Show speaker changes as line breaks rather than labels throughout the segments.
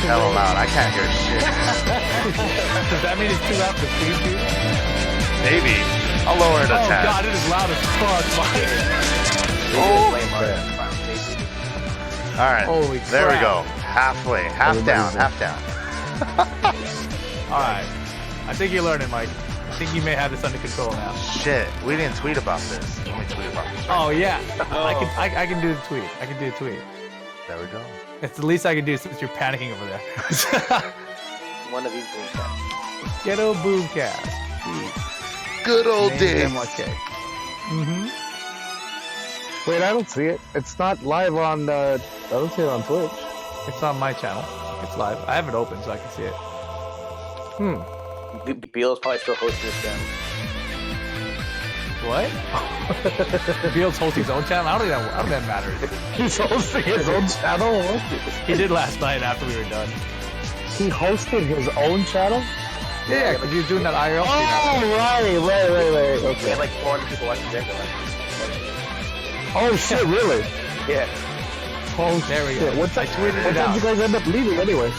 hella loud. I can't hear shit.
Does that mean it's too loud for the speed too?
Maybe. I'll lower it a tad.
Oh god, it is loud as fuck, Mike.
Alright.
Holy
there we
crap.
go. Halfway. Half down. Half down.
Alright. I think you're learning, Mike. I think you may have this under control now.
Shit. We didn't tweet about this. Let me tweet about this.
Oh yeah. I can do the tweet. I can do the tweet.
There we go.
It's the least I can do since you're panicking over there.
One of these BOOMcasts.
Ghetto BOOMcast.
Good old days.
Mm-hmm.
Wait, I don't see it. It's not live on. I don't see it on Twitch.
It's on my channel. It's live. I have it open so I can see it.
Beal's probably still hosting his channel.
What? Beal's hosting his own channel? I don't think that matters.
He's hosting his own channel?
He did last night after we were done.
He hosted his own channel?
Yeah, because he was doing that IRL
Oh, right.
We
Okay.
had like 400 people watching Jenga last
Oh, shit, really?
Yeah.
Oh,
There we
shit.
go.
What
I tweeted it
did
out.
you guys end up leaving anyway?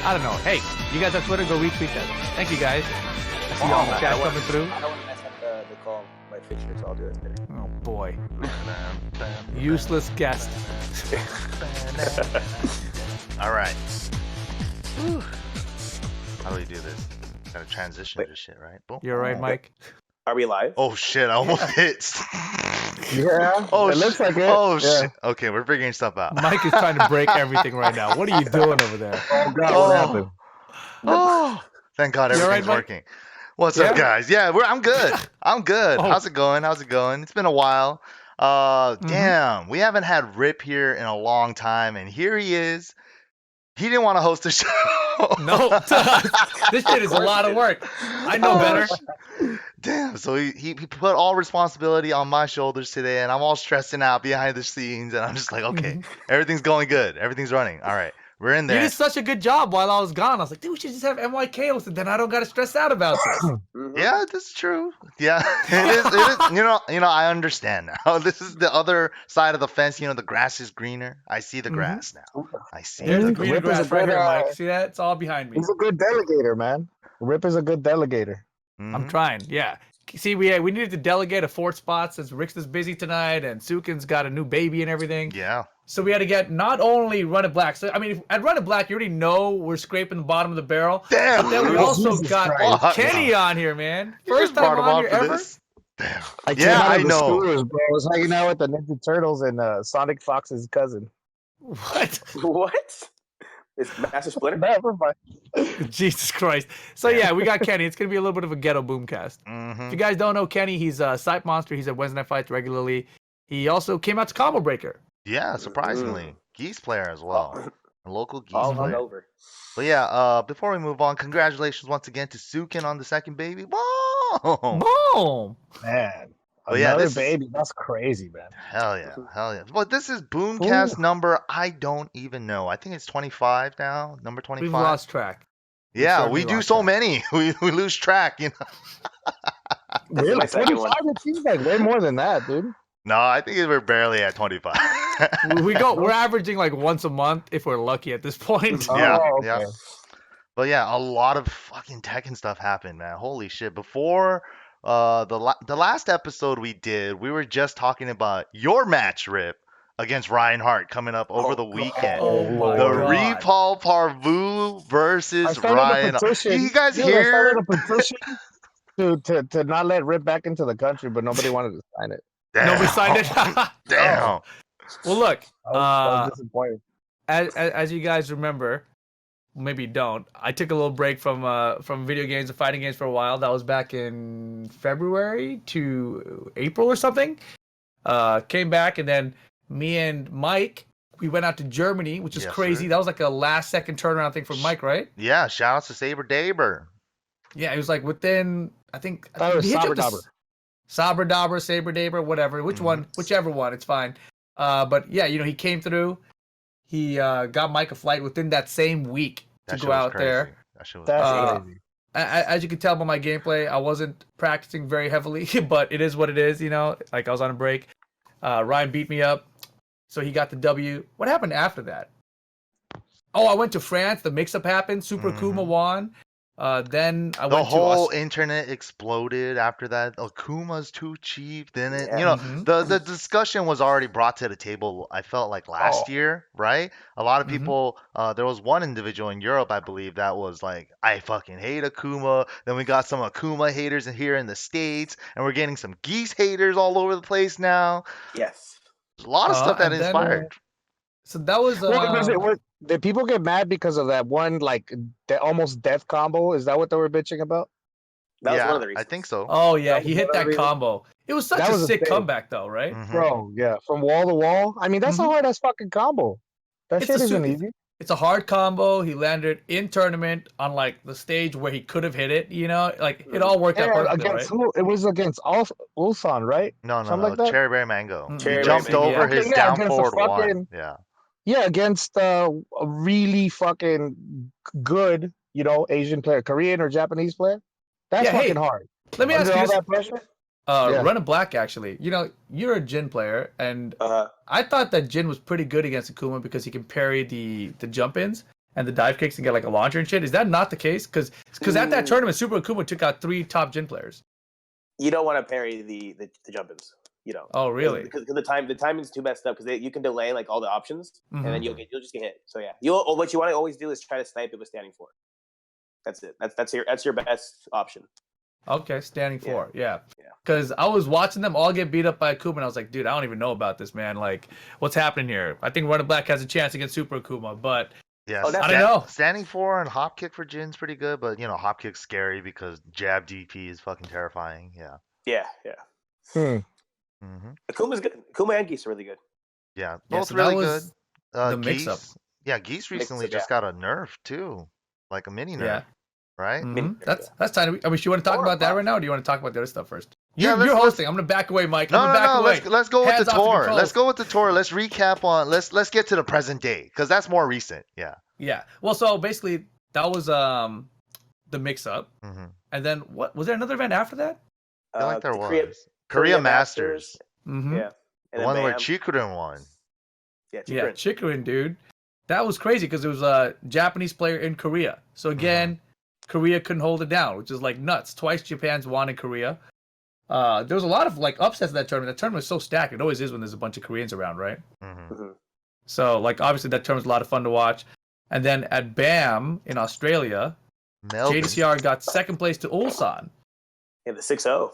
I don't know. Hey, you guys have Twitter? Go retweet that. Thank you guys. I see all the chat coming through.
I don't want to mess up the call by fixture, so I'll do it later.
Oh boy. Useless guest.
Alright. How do we do this? Gotta transition to shit, right? Boom.
You're right, Mike.
Are we live?
Oh shit, I almost hit.
Yeah.
Oh,
it looks like it.
Oh
Yeah.
shit. Okay, we're figuring stuff out.
Mike is trying to break everything right now. What are you doing over there?
Oh, God,
Oh.
what happened?
Oh, thank God
You all right,
everything's
Mike?
working. What's up, guys? Yeah, I'm good. I'm good.
Oh.
How's it going? How's it going? It's been a while. Damn, we haven't had Rip here in a long time, and here he is. He didn't want to host the show.
No, this shit is a lot of work. I know better.
Damn, so he put all responsibility on my shoulders today, and I'm all stressing out behind the scenes, and I'm just like, okay, everything's going good. Everything's running. All right, we're in
You
there.
did such a good job while I was gone. I was like, dude, we should just have MYK hosted, then I don't gotta stress out about this.
Yeah, that's true. Yeah, it is. It is. You know, I understand now. This is the other side of the fence. You know, the grass is greener. I see the grass now. I see
There's
the
the
grass.
green
Rip is
grass
a
right
good,
here, Mike. See that? It's all behind me.
He's a good delegator, man. Rip is a good delegator.
I'm trying. Yeah. See, we needed to delegate a fourth spot since Rick's is busy tonight and Sukin's got a new baby and everything.
Yeah.
So we had to get not only RunItBlack. So I mean, at RunItBlack, you already know we're scraping the bottom of the barrel.
Damn.
But then we also
Jesus
got
Christ.
Kenny on here, man.
You
First
just brought
time
him
on here
for
ever.
this? Damn.
I came
Yeah,
out of
I
the
know.
Screws, bro. I was hanging out with the Ninja Turtles and Sonic Fox's cousin.
What?
What? Is Master Splinter?
Never mind.
Jesus Christ. So yeah, we got Kenny. It's gonna be a little bit of a ghetto boomcast. If you guys don't know Kenny, he's a CypeMonster. He's at Wednesday Night Fights regularly. He also came out to Combo Breaker.
Yeah, surprisingly. Geese player as well. A local Geese
All
player.
hungover.
But yeah, before we move on, congratulations once again to Sukin on the second baby. Whoa!
Boom!
Man.
Oh, yeah,
Another
this is-
baby. That's crazy, man.
Hell yeah, hell yeah. But this is Boomcast number, I don't even know. I think it's 25 now, number 25.
We've lost track.
Yeah,
certainly
we do
lost
so
track.
many. We lose track, you know.
Really?
my second
25?
one.
It seems like way more than that, dude.
No, I think we're barely at 25.
We're averaging like once a month if we're lucky at this point.
Yeah,
Oh,
yeah.
okay.
But yeah, a lot of fucking Tekken stuff happened, man. Holy shit. Before the last episode we did, we were just talking about your match, Rip, against Reinhardt coming up over the weekend.
Oh my
The
God.
Repul Parvu versus
I started a
Ryan.
petition.
You guys
Dude, I
hear?
started a petition to not let Rip back into the country, but nobody wanted to sign it.
Nobody signed it.
Damn.
Well, look,
I was disappointed.
as you guys remember, maybe you don't. I took a little break from video games and fighting games for a while. That was back in February to April or something. Came back, and then me and Mike, we went out to Germany, which is
Yes,
crazy.
sir.
That was like a last second turnaround thing for Mike, right?
Yeah, shout out to Saber Daber.
Yeah, it was like within, I think
That was
he hit you
Saber
with the
Dabber.
Saber Dabber, Saber Daber, whatever. Whichever one, it's fine. But yeah, he came through. He got Mike a flight within that same week to
That shit
go
was
out
crazy.
there.
That shit was
That's
crazy.
crazy.
As you can tell by my gameplay, I wasn't practicing very heavily, but it is what it is, Like I was on a break. Ryan beat me up, so he got the W. What happened after that? Oh, I went to France. The mix-up happened. Super Kuma won. Then I
The
went to
whole internet exploded after that. Akuma's too cheap. Then it,
Yeah.
the discussion was already brought to the table. I felt like last year, right? A lot of people. There was one individual in Europe, I believe, that was like, "I fucking hate Akuma." Then we got some Akuma haters in here in the States, and we're getting some Geese haters all over the place now.
Yes.
There's a lot of stuff that
And then
inspired.
so that was
Did people get mad because of that one like almost death combo? Is that what they were bitching about?
That was one
Yeah,
of the reasons.
I think so.
Oh yeah,
That
he
was
hit
one of the
that
reasons.
combo. It was such
That
a
was a
sick
thing.
comeback though, right?
Mhm.
Bro, yeah, from wall to wall. I mean, that's a hard ass fucking combo. That
It's
shit
a
isn't
su-
easy.
It's a hard combo. He landed in tournament on like the stage where he could have hit it. You know, like it all worked out
Yeah,
perfectly,
against
right?
who? It was against Ulsan, right?
No,
Something like that.
Cherry Berry Mango. He
Cherry Berry
jumped
Mango,
over
yeah.
his
Okay, yeah,
down
against a
forward one.
fucking-
Yeah.
Yeah, against a really fucking good, Asian player, Korean or Japanese player. That's
Yeah, hey,
fucking hard.
Let me ask
Under
you
all
this.
that pressure. Yeah.
RunItBlack, actually. You're a Jin player, and I thought that Jin was pretty good against Akuma because he can parry the jump ins and the dive kicks and get like a launcher and shit. Is that not the case? Because at that tournament, Super Akuma took out 3 top Jin players.
You don't want to parry the jump-ins.
Oh, really?
Because the timing's too messed up. Because you can delay like all the options, and then you'll just get hit. So yeah, what you want to always do is try to snipe it with standing forward. That's it. That's your best option.
Okay, standing four. Yeah. Because I was watching them all get beat up by Akuma, and I was like, dude, I don't even know about this, man. Like, what's happening here? I think RunItBlack has a chance against Super Akuma, but
yeah,
I don't know.
Standing 4 and hop kick for Jin's pretty good, but hop kick's scary because jab DP is fucking terrifying. Yeah.
Yeah. Akuma's good. Akuma and Geese are really good.
Yeah,
Yeah,
both
so
really
that
good.
was the mix-up.
Yeah, Geese recently just got a nerf too, like a mini nerf,
Yeah.
right?
That's time. I mean, you want to talk about that right now, or do you want to talk about the other stuff first?
Yeah,
You're hosting. I'm gonna back away, Mike.
No,
I'm gonna back away.
Let's go with
Hands
the
off the
tour.
controls.
Let's go with the tour. Let's recap on. Let's get to the present day because that's more recent. Yeah.
Yeah. Well, so basically that was the mix-up, and then what was there another event after that?
I feel like there was Korea Masters.
Mm-hmm.
Yeah.
The one where Chikurin won.
Yeah,
Chikurin, dude. That was crazy because it was a Japanese player in Korea. So again, Korea couldn't hold it down, which is like nuts. Twice Japan's won in Korea. There was a lot of like upsets in that tournament. That tournament was so stacked. It always is when there's a bunch of Koreans around, right? So like obviously that tournament was a lot of fun to watch. And then at BAM in Australia, JDCR got second place to Ulsan.
Yeah, the 6-0.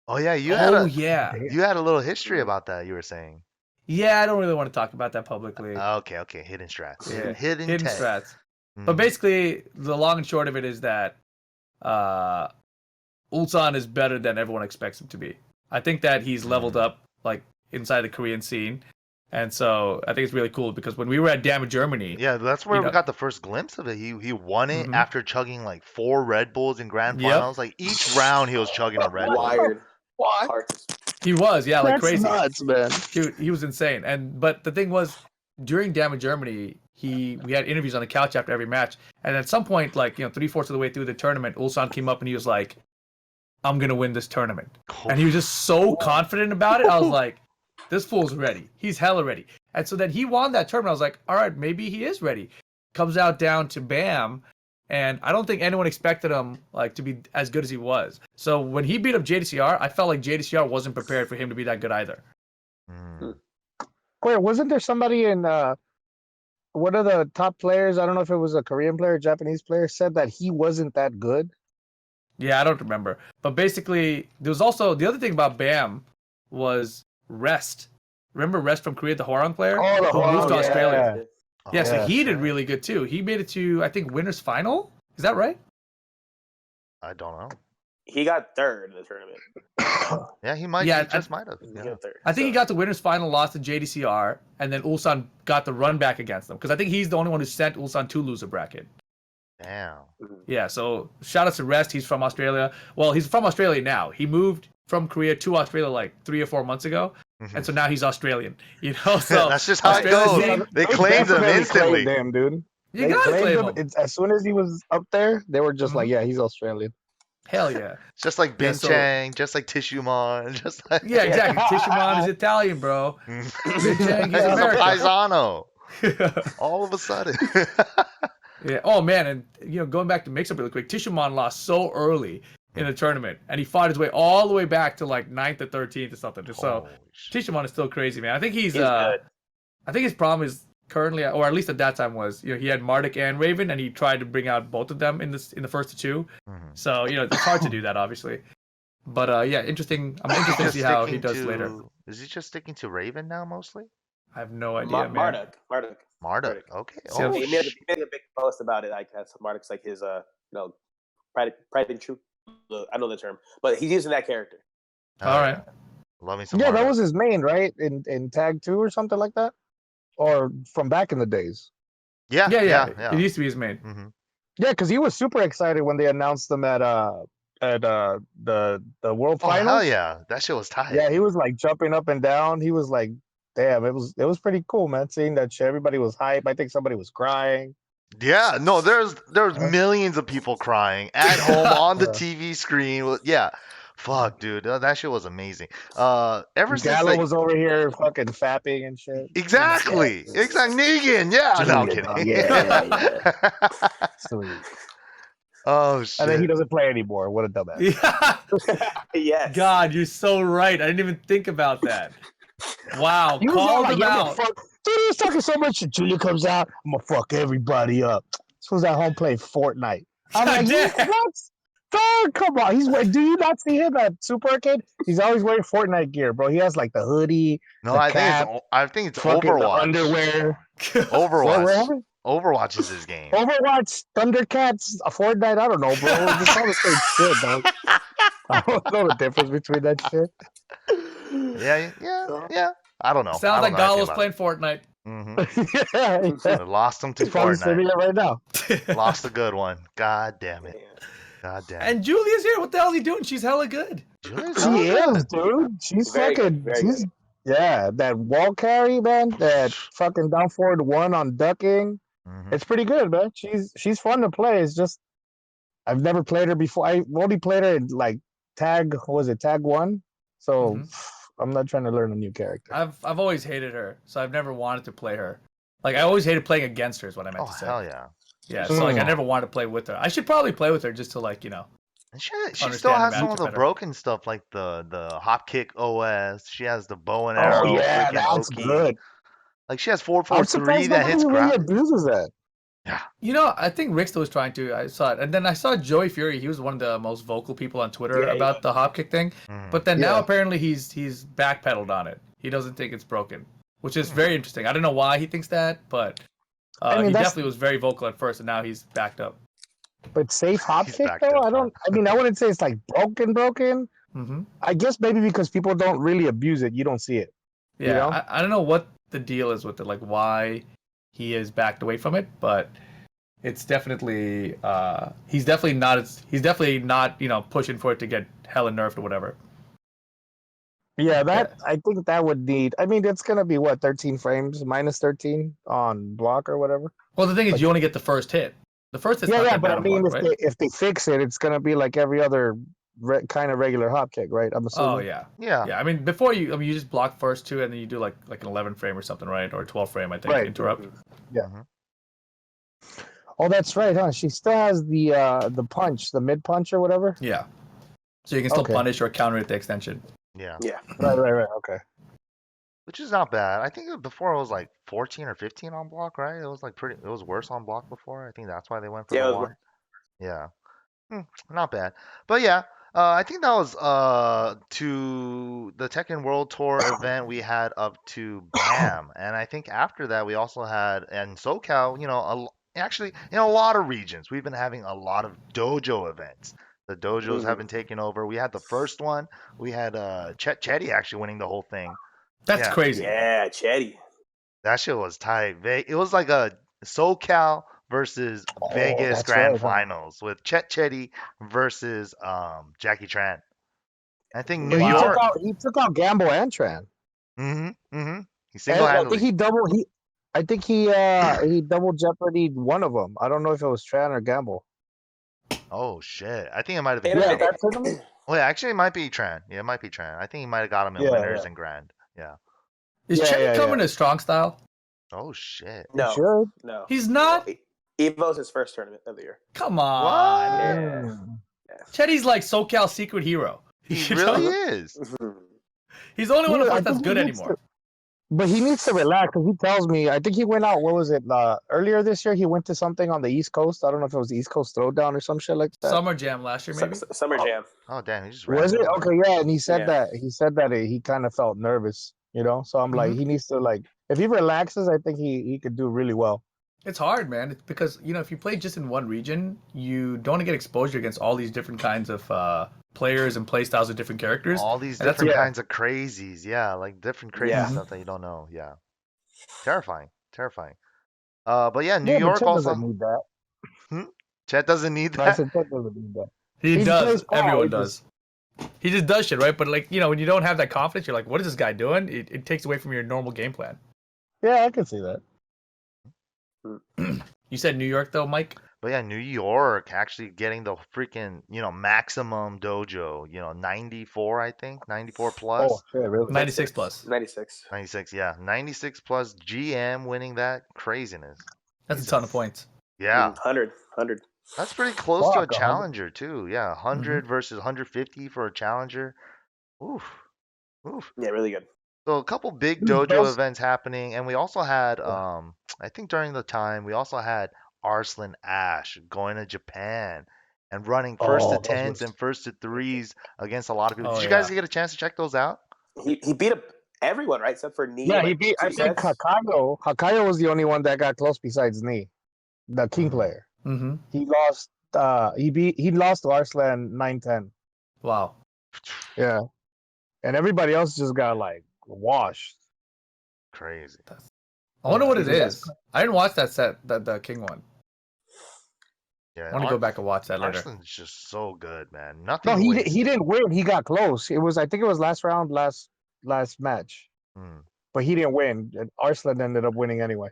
Oh yeah, you had a little history about that. You were saying.
Yeah, I don't really want to talk about that publicly.
Okay, hidden strats.
Yeah.
Hidden
strats. But basically, the long and short of it is that Ulsan is better than everyone expects him to be. I think that he's leveled up like inside the Korean scene. And so I think it's really cool because when we were at Damage Germany,
yeah, that's where we got the first glimpse of it. He won it after chugging like 4 Red Bulls in grand finals. Like each round he was chugging a Red Bull.
Wired.
He was, like
That's
crazy.
nuts, man.
He was insane. But the thing was, during Damage Germany, we had interviews on the couch after every match, and at some point, like 3/4 of the way through the tournament, Ulsan came up and he was like, "I'm gonna win this tournament," and he was just so confident about it. I was like, "This fool's ready. He's hella ready." And so then he won that tournament. I was like, "All right, maybe he is ready." Comes out down to BAM. And I don't think anyone expected him like to be as good as he was. So when he beat up JDCR, I felt like JDCR wasn't prepared for him to be that good either.
Wait, wasn't there somebody in one of the top players? I don't know if it was a Korean player, Japanese player, said that he wasn't that good.
Yeah, I don't remember. But basically, there was also the other thing about BAM was Rest. Remember Rest from Korea, the Hwarang player?
Oh, the
who moved to
Hwarang,
Australia.
Oh,
Yeah, so he did really good too. He made it to, I think, winners final. Is that right?
I don't know.
He got third in the tournament.
Yeah, he might.
Yeah,
he just might have.
He
Yeah.
got third.
I think he got the winners final, lost to JDCR, and then Ulsan got the run back against them because I think he's the only one who sent Ulsan to loser bracket.
Damn.
Yeah, so shout out to Rest. He's from Australia. Well, he's from Australia now. He moved from Korea to Australia like 3 or 4 months ago. And so now he's Australian. So
that's just how it goes. They claimed him instantly.
Damn, dude.
You gotta claim him.
As soon as he was up there, they were just like, yeah, he's Australian.
Hell yeah.
Just like Bin Chang, just like Tishumon, just like
exactly. Tishumon is Italian, bro. Bin Chang, he's
a
American.
paisano. All of a sudden.
Yeah. Oh man, and going back to mix-up really quick, Tishamon lost so early in the tournament, and he fought his way all the way back to like 9th or 13th or something. So
Holy shit.
Tishamon is still crazy, man. I think he's
He's good.
I think his problem is currently, or at least at that time was, he had Marduk and Raven, and he tried to bring out both of them in the first two.
Mhm.
So it's hard to do that, obviously. But yeah, interesting. I'm interested to see how he does later.
Is he just sticking to Raven now mostly?
I have no idea, man.
Marduk. Okay.
See,
Oh,
He made a big post about it. Like Marduk's like his pride and truth. I know the term, but he's using that character.
All right.
Love me some
Yeah, that
Marduk.
was his main, right? In Tag 2 or something like that? Or from back in the days?
Yeah.
It used to be his main.
Mm-hmm.
Yeah, because he was super excited when they announced them at the World
Oh,
Finals.
hell yeah. That shit was tight.
Yeah, he was like jumping up and down. He was like, damn, it was pretty cool, man. Seeing that shit, everybody was hype. I think somebody was crying.
Yeah, no, there's millions of people crying at home on the TV screen. Yeah. Fuck, dude. That shit was amazing. Ever since
Gallo
like
was over here fucking fapping and shit.
exactly. Negan. Yeah, no, I'm kidding.
Yeah. Sweet.
Oh shit.
And then he doesn't play anymore. What a dumbass.
Yeah.
Yes.
God, you're so right. I didn't even think about that. Wow,
He was all
called
like,
him
"Yeah, I'm
out.
gonna fuck." Dude, he was talking so much shit. Julia comes out, I'm gonna fuck everybody up. This was at home playing Fortnite. I'm like,
Damn.
what? Dog, come on. He's wearing, do you not see him at Super Arcade? He's always wearing Fortnite gear, bro. He has like the hoodie,
No,
the
I
cap,
think it's
fucking the
Overwatch.
underwear.
Overwatch.
What happened?
Overwatch is his game.
Overwatch, Thundercats, Fortnite, I don't know, bro. It's all the same shit, dog. I don't know the difference between that shit.
Yeah. I don't know.
Sounds like Gallo's playing Fortnite.
Mm-hmm.
Yeah.
Lost him to
He's probably streaming
Fortnite.
it right now.
Lost a good one. God damn it. God damn it.
And Julia's here. What the hell is he doing? She's hella good.
Julia's
She
hella
is,
good.
dude. She's
Very
fucking.
good, very
She's that wall carry, man. That fucking down forward one on ducking.
Mhm.
It's pretty good, man. She's fun to play. It's just I've never played her before. I only played her in like Tag. What was it? Tag 1. So I'm not trying to learn a new character.
I've always hated her, so I've never wanted to play her. Like I always hated playing against her. Is what I meant
Oh
to say.
hell yeah.
Yeah, so like I never wanted to play with her. I should probably play with her just to like
And she
Understand
still
the
has some
matchup
of the
better.
broken stuff like the hop kick OS. She has the bow and
Oh
arrow.
yeah,
freaking
that's
Oki.
good.
Like she has
I'm
443
surprised
that
nobody
hits
really
ground.
abuses that.
I think Rick still was trying to. I saw it, and then I saw Joey Fury. He was one of the most vocal people on Twitter
Yeah,
about the hop kick thing.
Mhm.
But then now
Yeah.
apparently he's backpedaled on it. He doesn't think it's broken, which is very interesting. I don't know why he thinks that, but
I mean,
he
that's-
definitely was very vocal at first, and now he's backed up.
But safe hop
He's
kick
backed
though,
up,
I don't. I mean, I wouldn't say it's like broken.
Mm-hmm.
I guess maybe because people don't really abuse it, you don't see it.
Yeah,
You know?
I don't know what the deal is with it, like why he is backed away from it, but it's definitely he's definitely not pushing for it to get hella nerfed or whatever.
Yeah, I think that would need. I mean, it's gonna be what 13 frames minus 13 on block or whatever.
Well, the thing is, you only get the first hit. The first hit's not that
But
bad
I
on
mean,
block, right?
if they fix it, it's gonna be like every other kind of regular hop kick, right? I'm assuming.
Oh yeah.
Yeah.
Yeah, I mean, before you just block first two, and then you do like an 11 frame or something, right? Or 12 frame, I think.
Right.
Interrupt.
Oh, that's right, huh? She still has the punch, the mid punch or whatever.
Yeah. So you can still
Okay.
punish or counter at the extension.
Yeah.
Right. Okay.
Which is not bad. I think before it was like 14 or 15 on block, right? It was like it was worse on block before. I think that's why they went for
Yeah, it
the
was
one. Yeah. Not bad. But yeah, I think that was to the Tekken World Tour event we had up to BAM. And I think after that we also had in SoCal, actually in a lot of regions, we've been having a lot of dojo events. The dojos have been taking over. We had the first one. We had Chetty actually winning the whole thing.
That's
Yeah.
crazy.
Yeah, Chetty.
That shit was tight. It was like a SoCal versus Vegas
that's
Grand
right, huh?
Finals with Chetty versus Jackie Tran. I think
But
New York.
he took out Gamble and Tran.
He
And I
single-handedly.
think he double jeopardied one of them. I don't know if it was Tran or Gamble.
Oh shit! I think it might have been.
Yeah,
Tran.
that tournament.
Oh yeah, actually it might be Tran. Yeah, it might be Tran. I think he might have got him in
Yeah,
winners
yeah.
and grand. Yeah.
Is
Yeah,
Chetty
yeah,
coming
yeah.
to strong style?
Oh shit.
No,
Sure.
no.
He's not.
Evo's his first tournament of the year.
Come on.
What?
Yeah.
Chetty's like SoCal secret hero.
He
You
really
know?
is.
He's the only one of
I
us that's
think
good
he needs
anymore.
But he needs to relax because he tells me. I think he went out. What was it? Earlier this year, he went to something on the East Coast. I don't know if it was the East Coast Throwdown or some shit like that.
Summer Jam last year, maybe.
Summer Jam.
Oh damn, he just
Was
ran
it?
over.
Okay, yeah. And he said
Yeah.
that he kind of felt nervous. So I'm like, he needs to if he relaxes, I think he could do really well.
It's hard, man. It's because if you play just in one region, you don't get exposure against all these different kinds of players and play styles of different characters.
All these
And that's
different
Yeah.
kinds of crazies, yeah, like different crazy
Yeah.
stuff that you don't know, yeah. Terrifying. But yeah, New
Yeah, but
York
Chet
also.
doesn't need that.
Chet doesn't need
I
that.
said Chet doesn't need that.
He
He
does.
plays Paul,
Everyone
he
does. He just does shit, right? But when you don't have that confidence, you're like, what is this guy doing? It takes away from your normal game plan.
Yeah, I can see that.
You said New York, though, Mike?
But yeah, New York actually getting the freaking, maximum dojo, 94, I think, 94 plus.
Oh shit, really?
96 plus.
96.
96, yeah. 96 plus GM winning that craziness.
That's a ton of points.
Yeah.
100.
That's pretty close to a
100.
challenger too. Yeah, 100 versus 150 for a challenger. Oof.
Yeah, really good.
So a couple big
Those-
dojo events happening, and we also had I think during the time we also had Arslan Ash going to Japan and running first to
Oh, those
tens
were-
and first to threes against a lot of people.
Oh,
Did you guys
yeah.
get a chance to check those out?
He beat up everyone, right? Except for Knee.
Yeah, he
like,
beat. I
2
think
sets.
Hakayo. Hakayo was the only one that got close besides me, the king
Mhm.
player.
Mm-hmm.
He lost. He lost to Arslan 9-10.
Wow.
Yeah, and everybody else just got like washed.
Crazy.
I wonder what it
That's-
is. I didn't watch that set, the King one.
Yeah.
I want to go back and watch that later.
Arslan's just so good, man. Nothing.
No, he
wastes.
didn't win. He got close. I think it was last round, last match,
Hmm.
but he didn't win. And Arslan ended up winning anyway.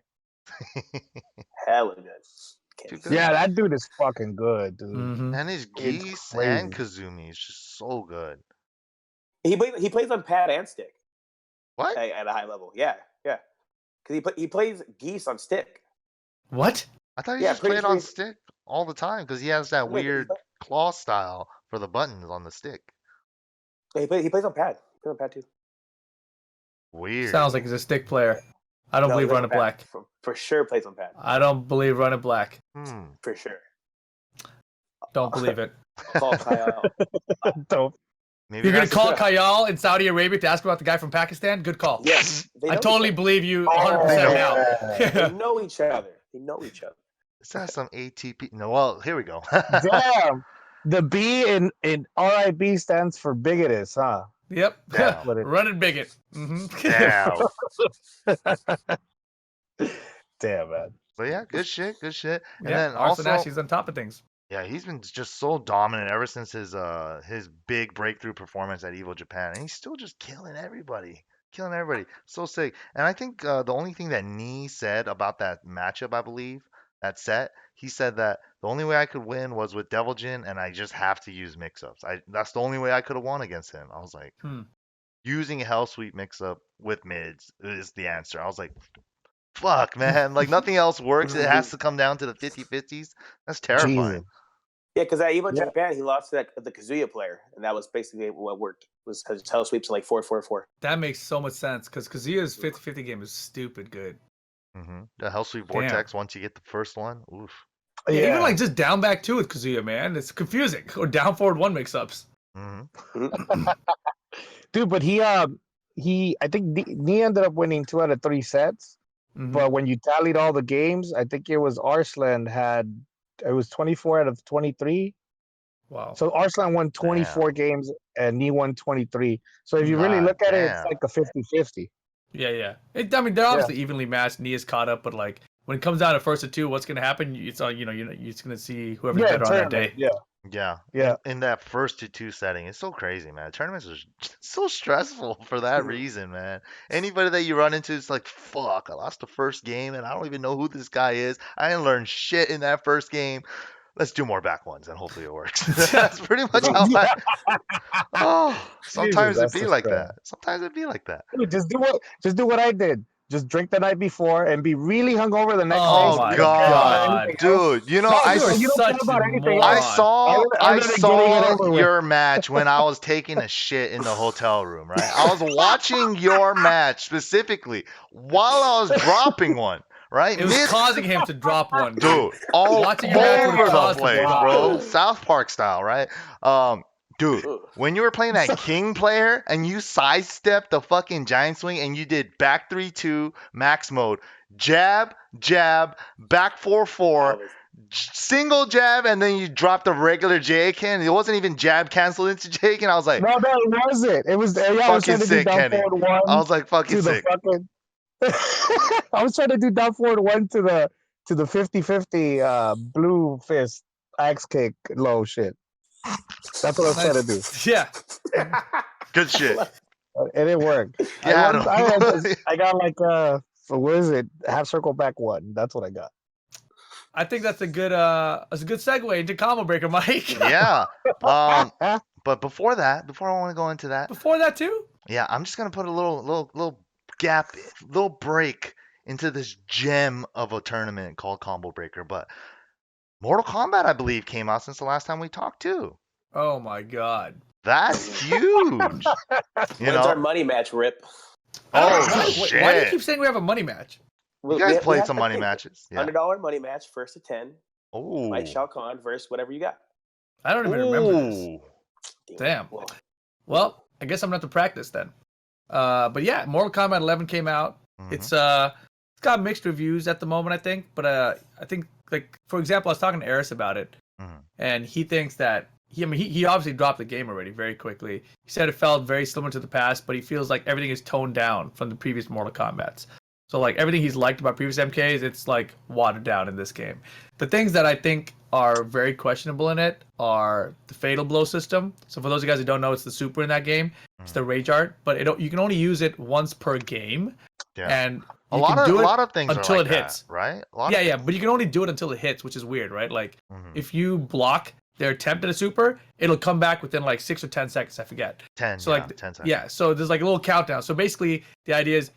Hella good.
Too
Can't-
good.
Yeah, that dude is fucking good, dude.
Mm-hmm.
And his
It's
geese and
crazy.
Kazumi is just so good.
He plays on pad and stick
What?
at a high level. Yeah. Because he plays geese on stick.
What?
I thought he
Yeah,
just
pretty
played
sure
on
he-
stick all the time because he has that
Wait,
weird claw style for the buttons on the stick.
He plays on pad. He plays on pad too.
Weird.
Sounds like he's a stick player. I don't
No, he
believe
plays
Run
on
It
pad.
Black.
For sure plays on pad.
I don't believe Run It Black.
For sure.
Don't believe it.
Call Kyle.
Dope.
Maybe
You're gonna
that's
call Kayal in Saudi Arabia to ask about the guy from Pakistan? Good call.
Yes. They
I
know
totally
each
believe you
Oh,
100%
other.
now.
They know each other. They know each other.
Is that some ATP? No, well, here we go.
Damn. The B in RIB stands for bigotus, huh?
Yep.
Damn.
What it-
Run it bigot. Mm-hmm.
Damn.
Damn, man.
But yeah, good shit. And
Yeah,
then
Arslan
also,
Ash is on top of things.
yeah, he's been just so dominant ever since his big breakthrough performance at Evo Japan, and he's still just killing everybody. So sick. And I think the only thing that Nee said about that matchup, I believe, that set, he said that the only way I could win was with Devil Jin, and I just have to use mix-ups. That's the only way I could have won against him. I was like, using a Hell Sweep mix-up with mids is the answer. I was like, fuck, man. Like, nothing else works. It has to come down to the 50-50s. That's terrifying.
Jesus.
Yeah, because at Evo
Yeah.
Japan, he lost to the Kazuya player, and that was basically what worked. Was his tail sweeps like 4-4-4.
That makes so much sense because Kazuya's 50-50 game is stupid good.
The Hell Sweep Vortex, once you get the first one, oof.
Yeah, even like just down back two with Kazuya, man. It's confusing. Or down forward one mix ups.
Dude, but I think Nee ended up winning 2 out of 3 sets.
Mm-hmm.
But when you tallied all the games, I think it was Arslan it was 24 out of 23.
Wow.
So Arslan won 24 games and Nee won 23. So if you really
God
look at it,
damn.
it's like a 50-50.
Yeah. I mean, they're obviously evenly matched. Nia's caught up, but like when it comes down to first to two, what's gonna happen? It's all you're just gonna see whoever's better on that day.
Yeah. In that first to 2 setting, it's so crazy, man. Tournaments are so stressful for that reason, man. Anybody that you run into is like, fuck, I lost the first game and I don't even know who this guy is. I didn't learn shit in that first game. Let's do more back ones and hopefully it works. That's pretty much how sometimes
that's
it'd be
the
like
stress.
that. Sometimes it'd be like that.
Dude, just do what I did. just drink the night before and be really hungover the next day.
Oh
Oh
my
You don't care about
God,
anything else.
dude! You know,
No,
I
You are
you don't care
such
about
a
anything
I
moron.
else.
saw
Other than getting it over with.
your match when I was taking a shit in the hotel room, right? I was watching your match specifically while I was dropping one, right?
It was causing him to drop one, dude.
Dude, all
Watching your match would have
over the
caused him to
place,
drop
bro.
one.
South Park style, right? Dude,
Ugh.
when you were playing that King player and you sidestepped the fucking giant swing and you did back 3-2 max mode, jab, jab, back 4-4, single jab, and then you dropped a regular J-Ken. It wasn't even jab canceled into J-Ken. I was like,
No, it wasn't. It was. Yeah, I was
fucking
trying to do
sick,
down
Kenny.
forward
I
one
was like, fucking
to the
sick.
fucking. I was trying to do down forward one to the 50-50 blue fist axe kick low shit. That's what I was trying to do.
Yeah.
Good shit.
And it worked.
Yeah,
I got like what is it? Half circle back one. That's what I got.
I think that's a good segue into Combo Breaker, Mike.
yeah. But before I want to go into that,
Before that too?
yeah, I'm just gonna put a little gap, little break into this gem of a tournament called Combo Breaker. But Mortal Kombat, I believe, came out since the last time we talked too.
Oh my god.
That's huge.
When's our money match, Rip?
Oh shit!
Why do you keep saying we have a money match?
You guys played some money matches. Yeah.
$100 money match, first to 10.
Oh.
Mike Shao Kahn versus whatever you got.
I don't even remember this. Damn.
Well,
Well, I guess I'm gonna have to practice then. But yeah, Mortal Kombat 11 came out.
Mhm.
It's got mixed reviews at the moment, I think. But I think, like, for example, I was talking to Eris about it,
Mhm.
and he thinks that he obviously dropped the game already very quickly. He said it felt very similar to the past, but he feels like everything is toned down from the previous Mortal Kombats. So like everything he's liked about previous MKs, it's like watered down in this game. The things that I think are very questionable in it are the Fatal Blow system. So for those of you guys who don't know, it's the super in that game. It's the Rage Art, but you can only use it once per game.
Yeah.
And
a
you
lot
can do
of things
until
are like
it hits.
that, right? A lot
Yeah,
of
yeah, but you can only do it until it hits, which is weird, right? Like
Mhm.
if you block their attempt at a super, it'll come back within like 6 or 10 seconds. I forget.
10.
So
Yeah,
like
10 seconds.
yeah, so there's like a little countdown. So basically, the idea is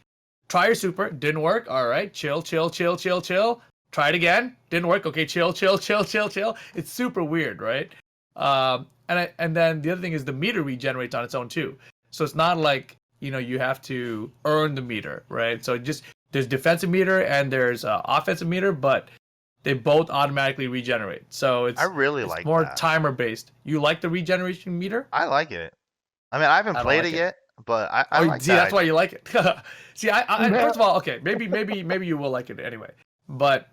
try your super, didn't work. All right, chill. Try it again, didn't work. Okay, chill. It's super weird, right? And then the other thing is the meter regenerates on its own too. So it's not like you have to earn the meter, right? So just there's defensive meter and there's offensive meter, but they both automatically regenerate. So it's
I really
it's
like
more
that.
timer based. You like the regeneration meter?
I like it. I mean, I haven't
I don't
played
like
it
it.
yet, but I
Oh,
like
see,
that.
that's why you like it. See, I first of all, okay, maybe you will like it anyway. But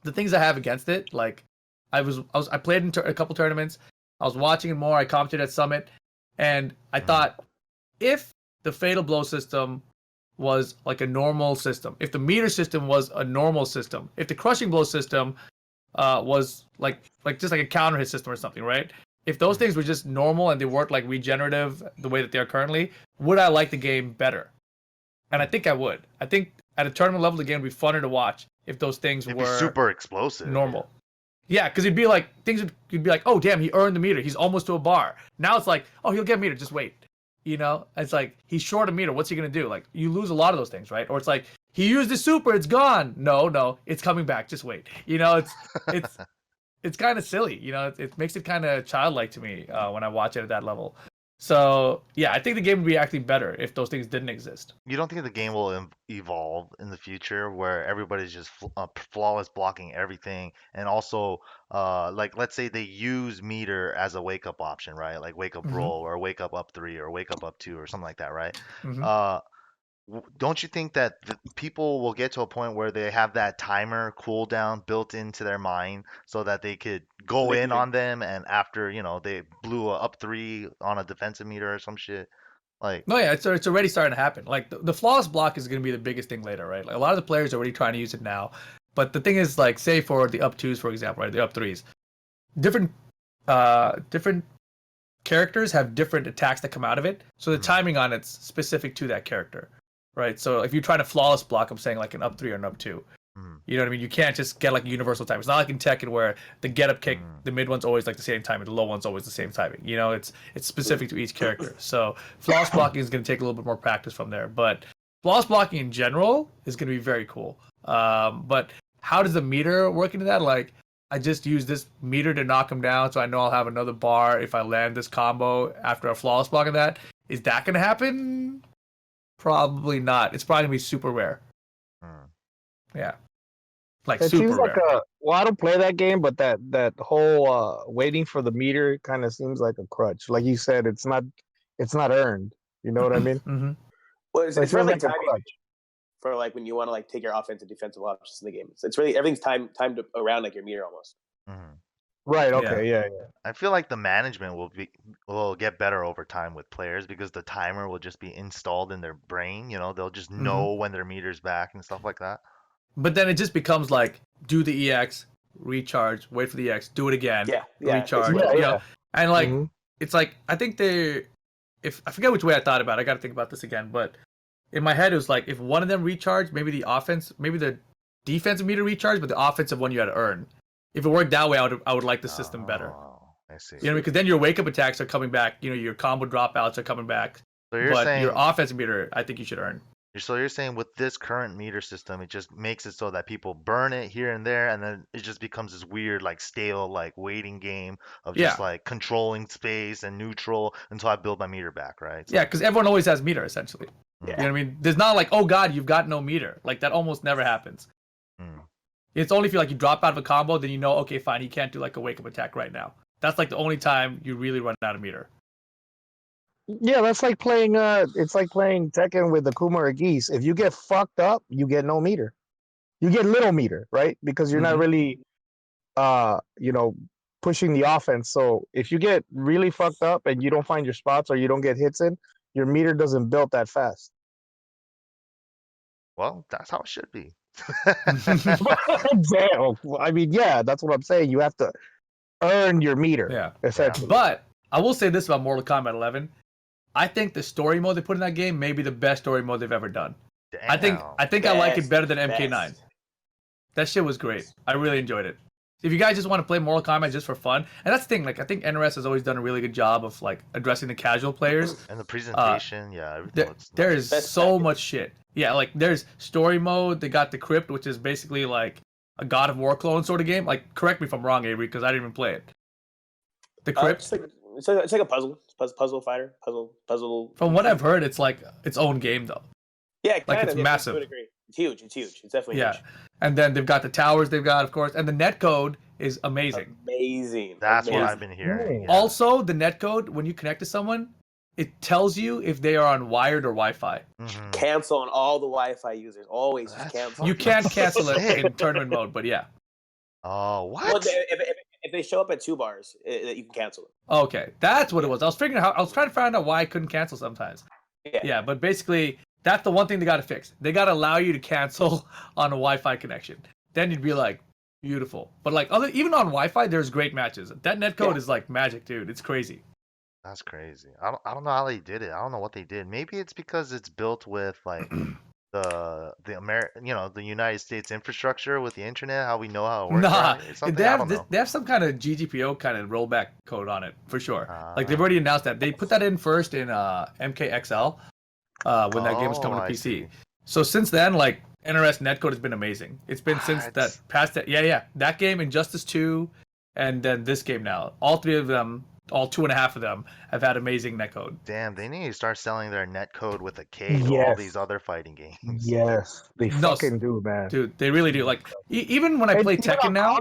the things I have against it, like I played in a couple tournaments. I was watching it more. I commented at Summit, and I thought if the Fatal Blow system was like a normal system, if the meter system was a normal system, if the Crushing Blow system was like just like a counter hit system or something, right? If those things were just normal and they weren't like regenerative the way that they are currently, would I like the game better? And I think I would. I think at a tournament level, the game would be funner to watch if those things
It'd be
were
super explosive.
normal. Yeah, because it'd be like you'd be like, oh damn, he earned the meter. He's almost to a bar. Now it's like, oh, he'll get meter. Just wait. It's like he's short a meter. What's he gonna do? Like you lose a lot of those things, right? Or it's like he used the super. It's gone. No, it's coming back. Just wait. It's kind of silly. It makes it kind of childlike to me when I watch it at that level. So yeah, I think the game would be actually better if those things didn't exist.
You don't think the game will evolve in the future where everybody's just flawless blocking everything, and also like let's say they use meter as a wake up option, right? Like wake up
Mhm.
roll or wake up 3 or wake up 2 or something like that, right?
Mhm.
Don't you think that people will get to a point where they have that timer cooldown built into their mind so that they could go in on them, and after they blew a up 3 on a defensive meter or some shit, like
No, yeah, it's already starting to happen. Like the flawless block is going to be the biggest thing later, right? Like a lot of the players are already trying to use it now. But the thing is, like, say for the up 2s, for example, right, the up 3s, different characters have different attacks that come out of it. So the timing on it's specific to that character, right? So if you're trying to flawless block, I'm saying like an up 3 or an up 2. You know what I mean? You can't just get like a universal time. It's not like in Tekken where the get up kick, the mid one's always like the same timing, the low one's always the same timing. It's specific to each character. So flawless blocking is going to take a little bit more practice from there. But flawless blocking in general is going to be very cool. But how does the meter work into that? Like, I just use this meter to knock him down, so I know I'll have another bar if I land this combo after a flawless block of that. Is that going to happen? Probably not. It's probably going to be super rare. Yeah. Like,
It
super
seems like
rare.
I don't play that game, but that whole waiting for the meter kind of seems like a crutch. Like you said, it's not earned. You know what I mean?
Mm-hmm.
Well, it's
So it
really
feels like a
timing
crutch.
for like when you want to like take your offensive defensive options in the game. It's really everything's timed around like your meter almost.
Right. Okay. Yeah.
I feel like the management will get better over time with players because the timer will just be installed in their brain. You know, they'll just know when their meter's back and stuff like that.
But then it just becomes like, do the EX, recharge, wait for the EX, do it again, recharge.
Yeah.
You know? And like,
Mhm.
it's like, I think if I forget which way I thought about it, I got to think about this again. But in my head, it was like, if one of them recharged, maybe the defensive meter recharged, but the offensive one you had to earn. If it worked that way, I would like the system better.
I see.
You know, because then your wake up attacks are coming back. You know, your combo dropouts are coming back.
So you're
But
saying
your offensive meter, I think you should earn.
So you're saying with this current meter system, it just makes it so that people burn it here and there, and then it just becomes this weird, like stale, like waiting game of just like controlling space and neutral until I build my meter back, right? So,
Yeah, because everyone always has meter essentially.
Yeah.
You know what I mean? There's not like, oh god, you've got no meter. Like that almost never happens. It's only if you drop out of a combo, then you know, okay, fine, he can't do like a wake up attack right now. That's like the only time you really run out of meter.
Yeah, that's like playing. It's like playing Tekken with the Kumara geese. If you get fucked up, you get no meter. You get little meter, right? Because you're not really, pushing the offense. So if you get really fucked up and you don't find your spots or you don't get hits in, your meter doesn't build that fast.
Well, that's how it should be.
Damn. I mean, yeah, that's what I'm saying. You have to earn your meter.
Yeah.
Essentially.
But I will say this about Mortal Kombat 11. I think the story mode they put in that game may be the best story mode they've ever done.
Damn.
I think I like it better than MK9.
Best.
That shit was great. I really enjoyed it. If you guys just want to play Mortal Kombat just for fun, and that's the thing, like I think NRS has always done a really good job of like addressing the casual players.
And the presentation, everything looks
There
nice.
is so much shit. Yeah, like there's story mode. They got the Crypt, which is basically like a God of War clone sort of game. Like, correct me if I'm wrong, Avery, because I didn't even play it. The Crypt.
It's like a puzzle fighter. Puzzle.
From what I've heard, it's like its own game though.
Yeah,
like it's massive.
I would agree. It's huge. It's definitely huge.
And then they've got the towers they've got, of course, and the netcode is amazing.
That's what I've been hearing. Yeah.
Also, the netcode, when you connect to someone, it tells you if they are on wired or Wi-Fi.
Cancel on all the Wi-Fi users. Always just cancel.
You can't cancel it in tournament mode, but yeah.
Oh, what?
Well, if they show up at 2 bars, you can cancel it.
Okay, that's what it was. I was trying to find out why I couldn't cancel sometimes. Yeah, but basically, that's the one thing they got to fix. They got to allow you to cancel on a Wi-Fi connection. Then you'd be like, beautiful. But like even on Wi-Fi, there's great matches. That netcode is like magic, dude. It's crazy.
That's crazy. I don't know how they did it. I don't know what they did. Maybe it's because it's built with like the United States infrastructure with the internet, how we know how it works.
Nah,
right?
they have some kind of GGPO kind of rollback code on it for sure. Like they've already announced that. They put that in first in MKXL when that game was coming to PC.
See.
So since then, like NRS netcode has been amazing. It's been since that past that. Yeah. That game, Injustice 2, and then this game now. All 3 of them, all 2.5 of them have had amazing netcode.
Damn, they need to start selling their netcode with a K to all these other fighting games.
Yes, they fucking do, man.
Dude, they really do. Like even when I play Tekken now.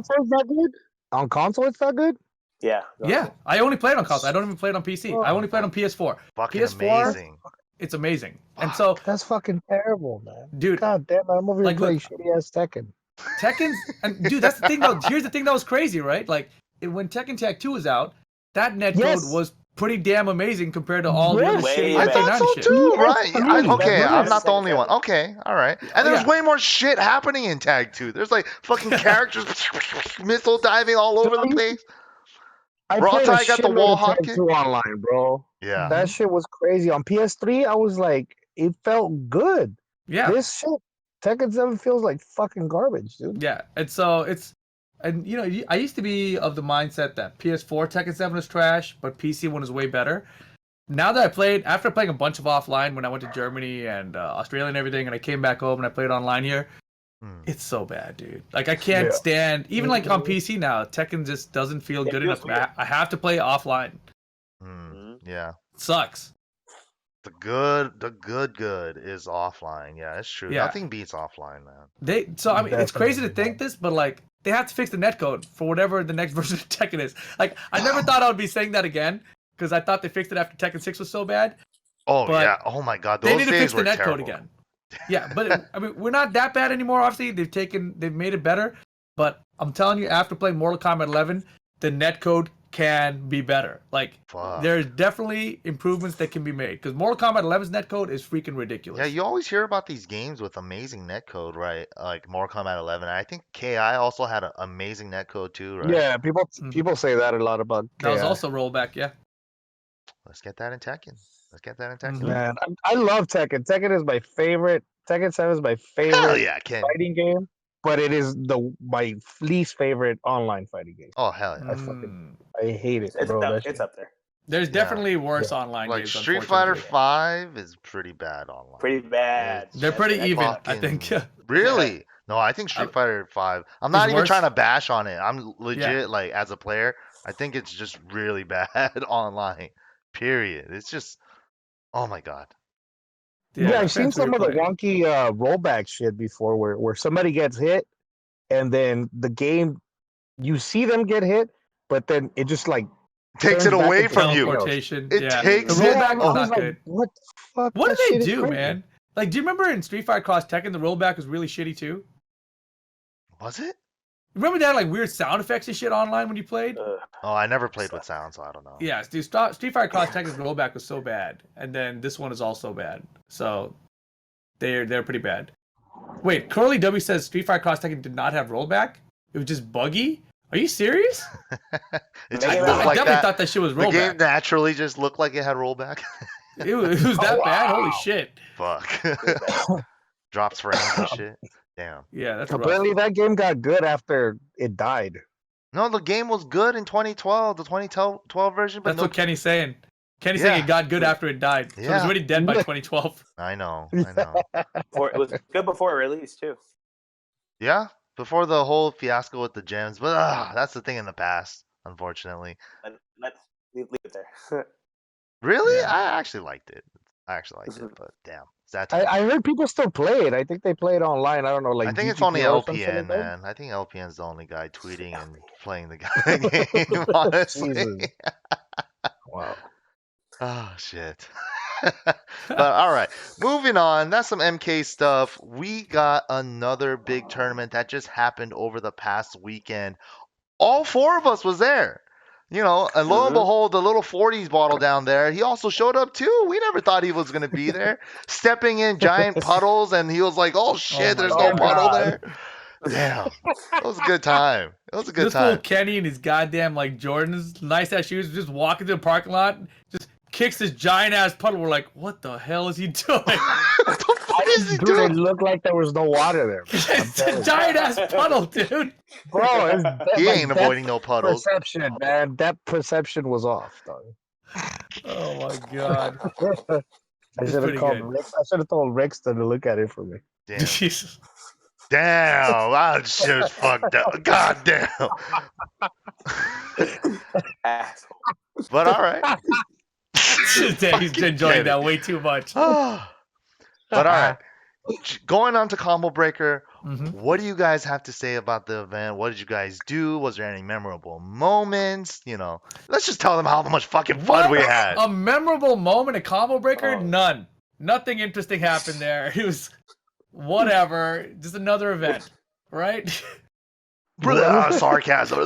On console, it's that good?
Yeah.
Yeah, I only play it on console. I don't even play it on PC. I only play it on PS4.
Fucking
PS4,
amazing.
It's amazing. And so
that's fucking terrible, man.
Dude,
God damn it, I'm over here playing shitty ass Tekken.
Tekken's and dude, that's the thing though. Here's the thing that was crazy, right? Like when Tekken Tag 2 was out, that netcode was pretty damn amazing compared to all the other shit.
I thought so too, right? Okay, I'm not the only one. Okay, all right. And there's way more shit happening in Tag 2. There's like fucking characters missile diving all over the place.
I got the wall hockey online, bro.
Yeah.
That shit was crazy. On PS3, I was like, it felt good.
Yeah.
This shit, Tekken 7 feels like fucking garbage, dude.
Yeah. And so and you know, I used to be of the mindset that PS4 Tekken 7 is trash, but PC one is way better. now that I played, after playing a bunch of offline when I went to Germany and Australia and everything, and I came back home and I played online here, it's so bad, dude. Like I can't stand, even like on PC now, Tekken just doesn't feel good enough. I have to play offline.
Yeah.
It sucks.
The good is offline. Yeah, it's true.
Yeah.
Nothing beats offline, man.
I mean, it's crazy to think this, but like they have to fix the netcode for whatever the next version of Tekken is. Like I never thought I would be saying that again because I thought they fixed it after Tekken 6 was so bad.
Oh yeah. Oh my God. Those
they need to
days
fix the
were
netcode
terrible.
again. Yeah, but I mean, we're not that bad anymore. Obviously, they've made it better. But I'm telling you, after playing Mortal Kombat 11, the netcode can be better. Like, there's definitely improvements that can be made because Mortal Kombat 11's netcode is freaking ridiculous.
Yeah, you always hear about these games with amazing netcode, right? Like Mortal Kombat 11. I think KI also had an amazing netcode too, right?
Yeah, people say that a lot about KI.
That was also rollback, yeah.
Let's get that in Tekken.
Man, I love Tekken. Tekken is my favorite. Tekken 7 is my favorite
Hell yeah, Ken.
fighting game, but it is my least favorite online fighting game.
Oh hell yeah.
I hate it,
It's
bro.
up there.
There's definitely worse online
Like
games.
Street Fighter 5 is pretty bad online.
Pretty bad.
They're pretty even, I think.
Really? No, I think Street Fighter 5. I'm not even trying to bash on it. I'm legit like as a player, I think it's just really bad online. Period. It's just oh my God.
Yeah, I've seen some of the wonky rollback shit before where somebody gets hit and then the game, you see them get hit, but then it just like
takes it away from you.
It
takes
the rollback
it.
was not good.
What the fuck?
What did they do, man? Like, do you remember in Street Fighter Cross Tekken, the rollback was really shitty too?
Was it?
Remember they had like weird sound effects and shit online when you played?
Oh, I never played with sound, so I don't know.
Yeah, dude, Street Fighter Cross Tekken's rollback was so bad, and then this one is also bad. So they're pretty bad. Wait, Curly W says Street Fighter Cross Tekken did not have rollback. It was just buggy. Are you serious?
I
definitely thought that shit was rollback.
The game naturally just looked like it had rollback.
it was that bad. Holy shit!
Fuck. Drops frames and shit. Damn.
Yeah, that's
apparently that game got good after it died.
No, the game was good in 2012, the 2012 version. But
that's what Kenny's saying. Kenny's saying it got good after it died. So it was already dead by 2012.
I know.
It was good before it released too.
Yeah, before the whole fiasco with the gems. But that's the thing in the past, unfortunately.
Let's leave it there.
Really? Yeah. I actually liked it. But damn.
I heard people still play it. I think they play it online. I don't know, like
I think it's only LPN, man. I think LPN's the only guy tweeting and playing the game. Honestly.
Wow.
Oh shit. But all right, moving on. That's some MK stuff. We got another big tournament that just happened over the past weekend. All four of us was there. You know, and lo and behold, the little 40s bottle down there, he also showed up too. We never thought he was going to be there. Stepping in giant puddles, and he was like, oh shit, there's no puddle there. Damn. It was a good time.
This little Kenny and his goddamn, like, Jordans, nice-ass shoes, just walking to the parking lot, just kicks this giant-ass puddle. We're like, what the hell is he doing?
What the fuck is he doing?
It looked like there was no water there.
It's a giant-ass puddle, dude.
Bro,
he ain't avoiding no puddles.
Perception, man. That perception was off, dog.
Oh, my God.
I should have told Rexton to look at it for me.
Damn. Damn, I just fucked up. God damn. But all right.
He's enjoying that way too much.
But all right. Going on to Combo Breaker, what do you guys have to say about the event? What did you guys do? Was there any memorable moments? You know, let's just tell them how much fucking fun we had.
A memorable moment at Combo Breaker? None. Nothing interesting happened there. It was whatever. Just another event, right?
Sarcasm.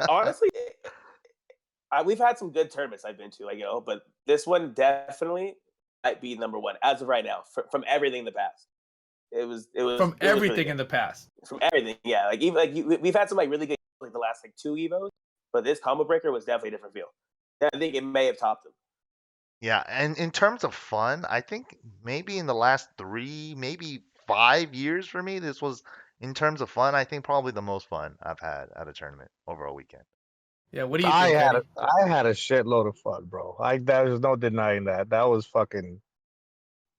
Honestly, we've had some good tournaments I've been to, but this one definitely might be number one as of right now from everything in the past. It was
from everything in the past.
From everything, yeah. We've had some really good the last 2 Evos, but this Combo Breaker was definitely a different feel. I think it may have topped them.
Yeah, and in terms of fun, I think maybe in the last 3, maybe 5 years for me, this was, in terms of fun, I think probably the most fun I've had at a tournament over a weekend.
Yeah, what do you think, Kenny?
I had a shitload of fun, bro. There's no denying that. That was fucking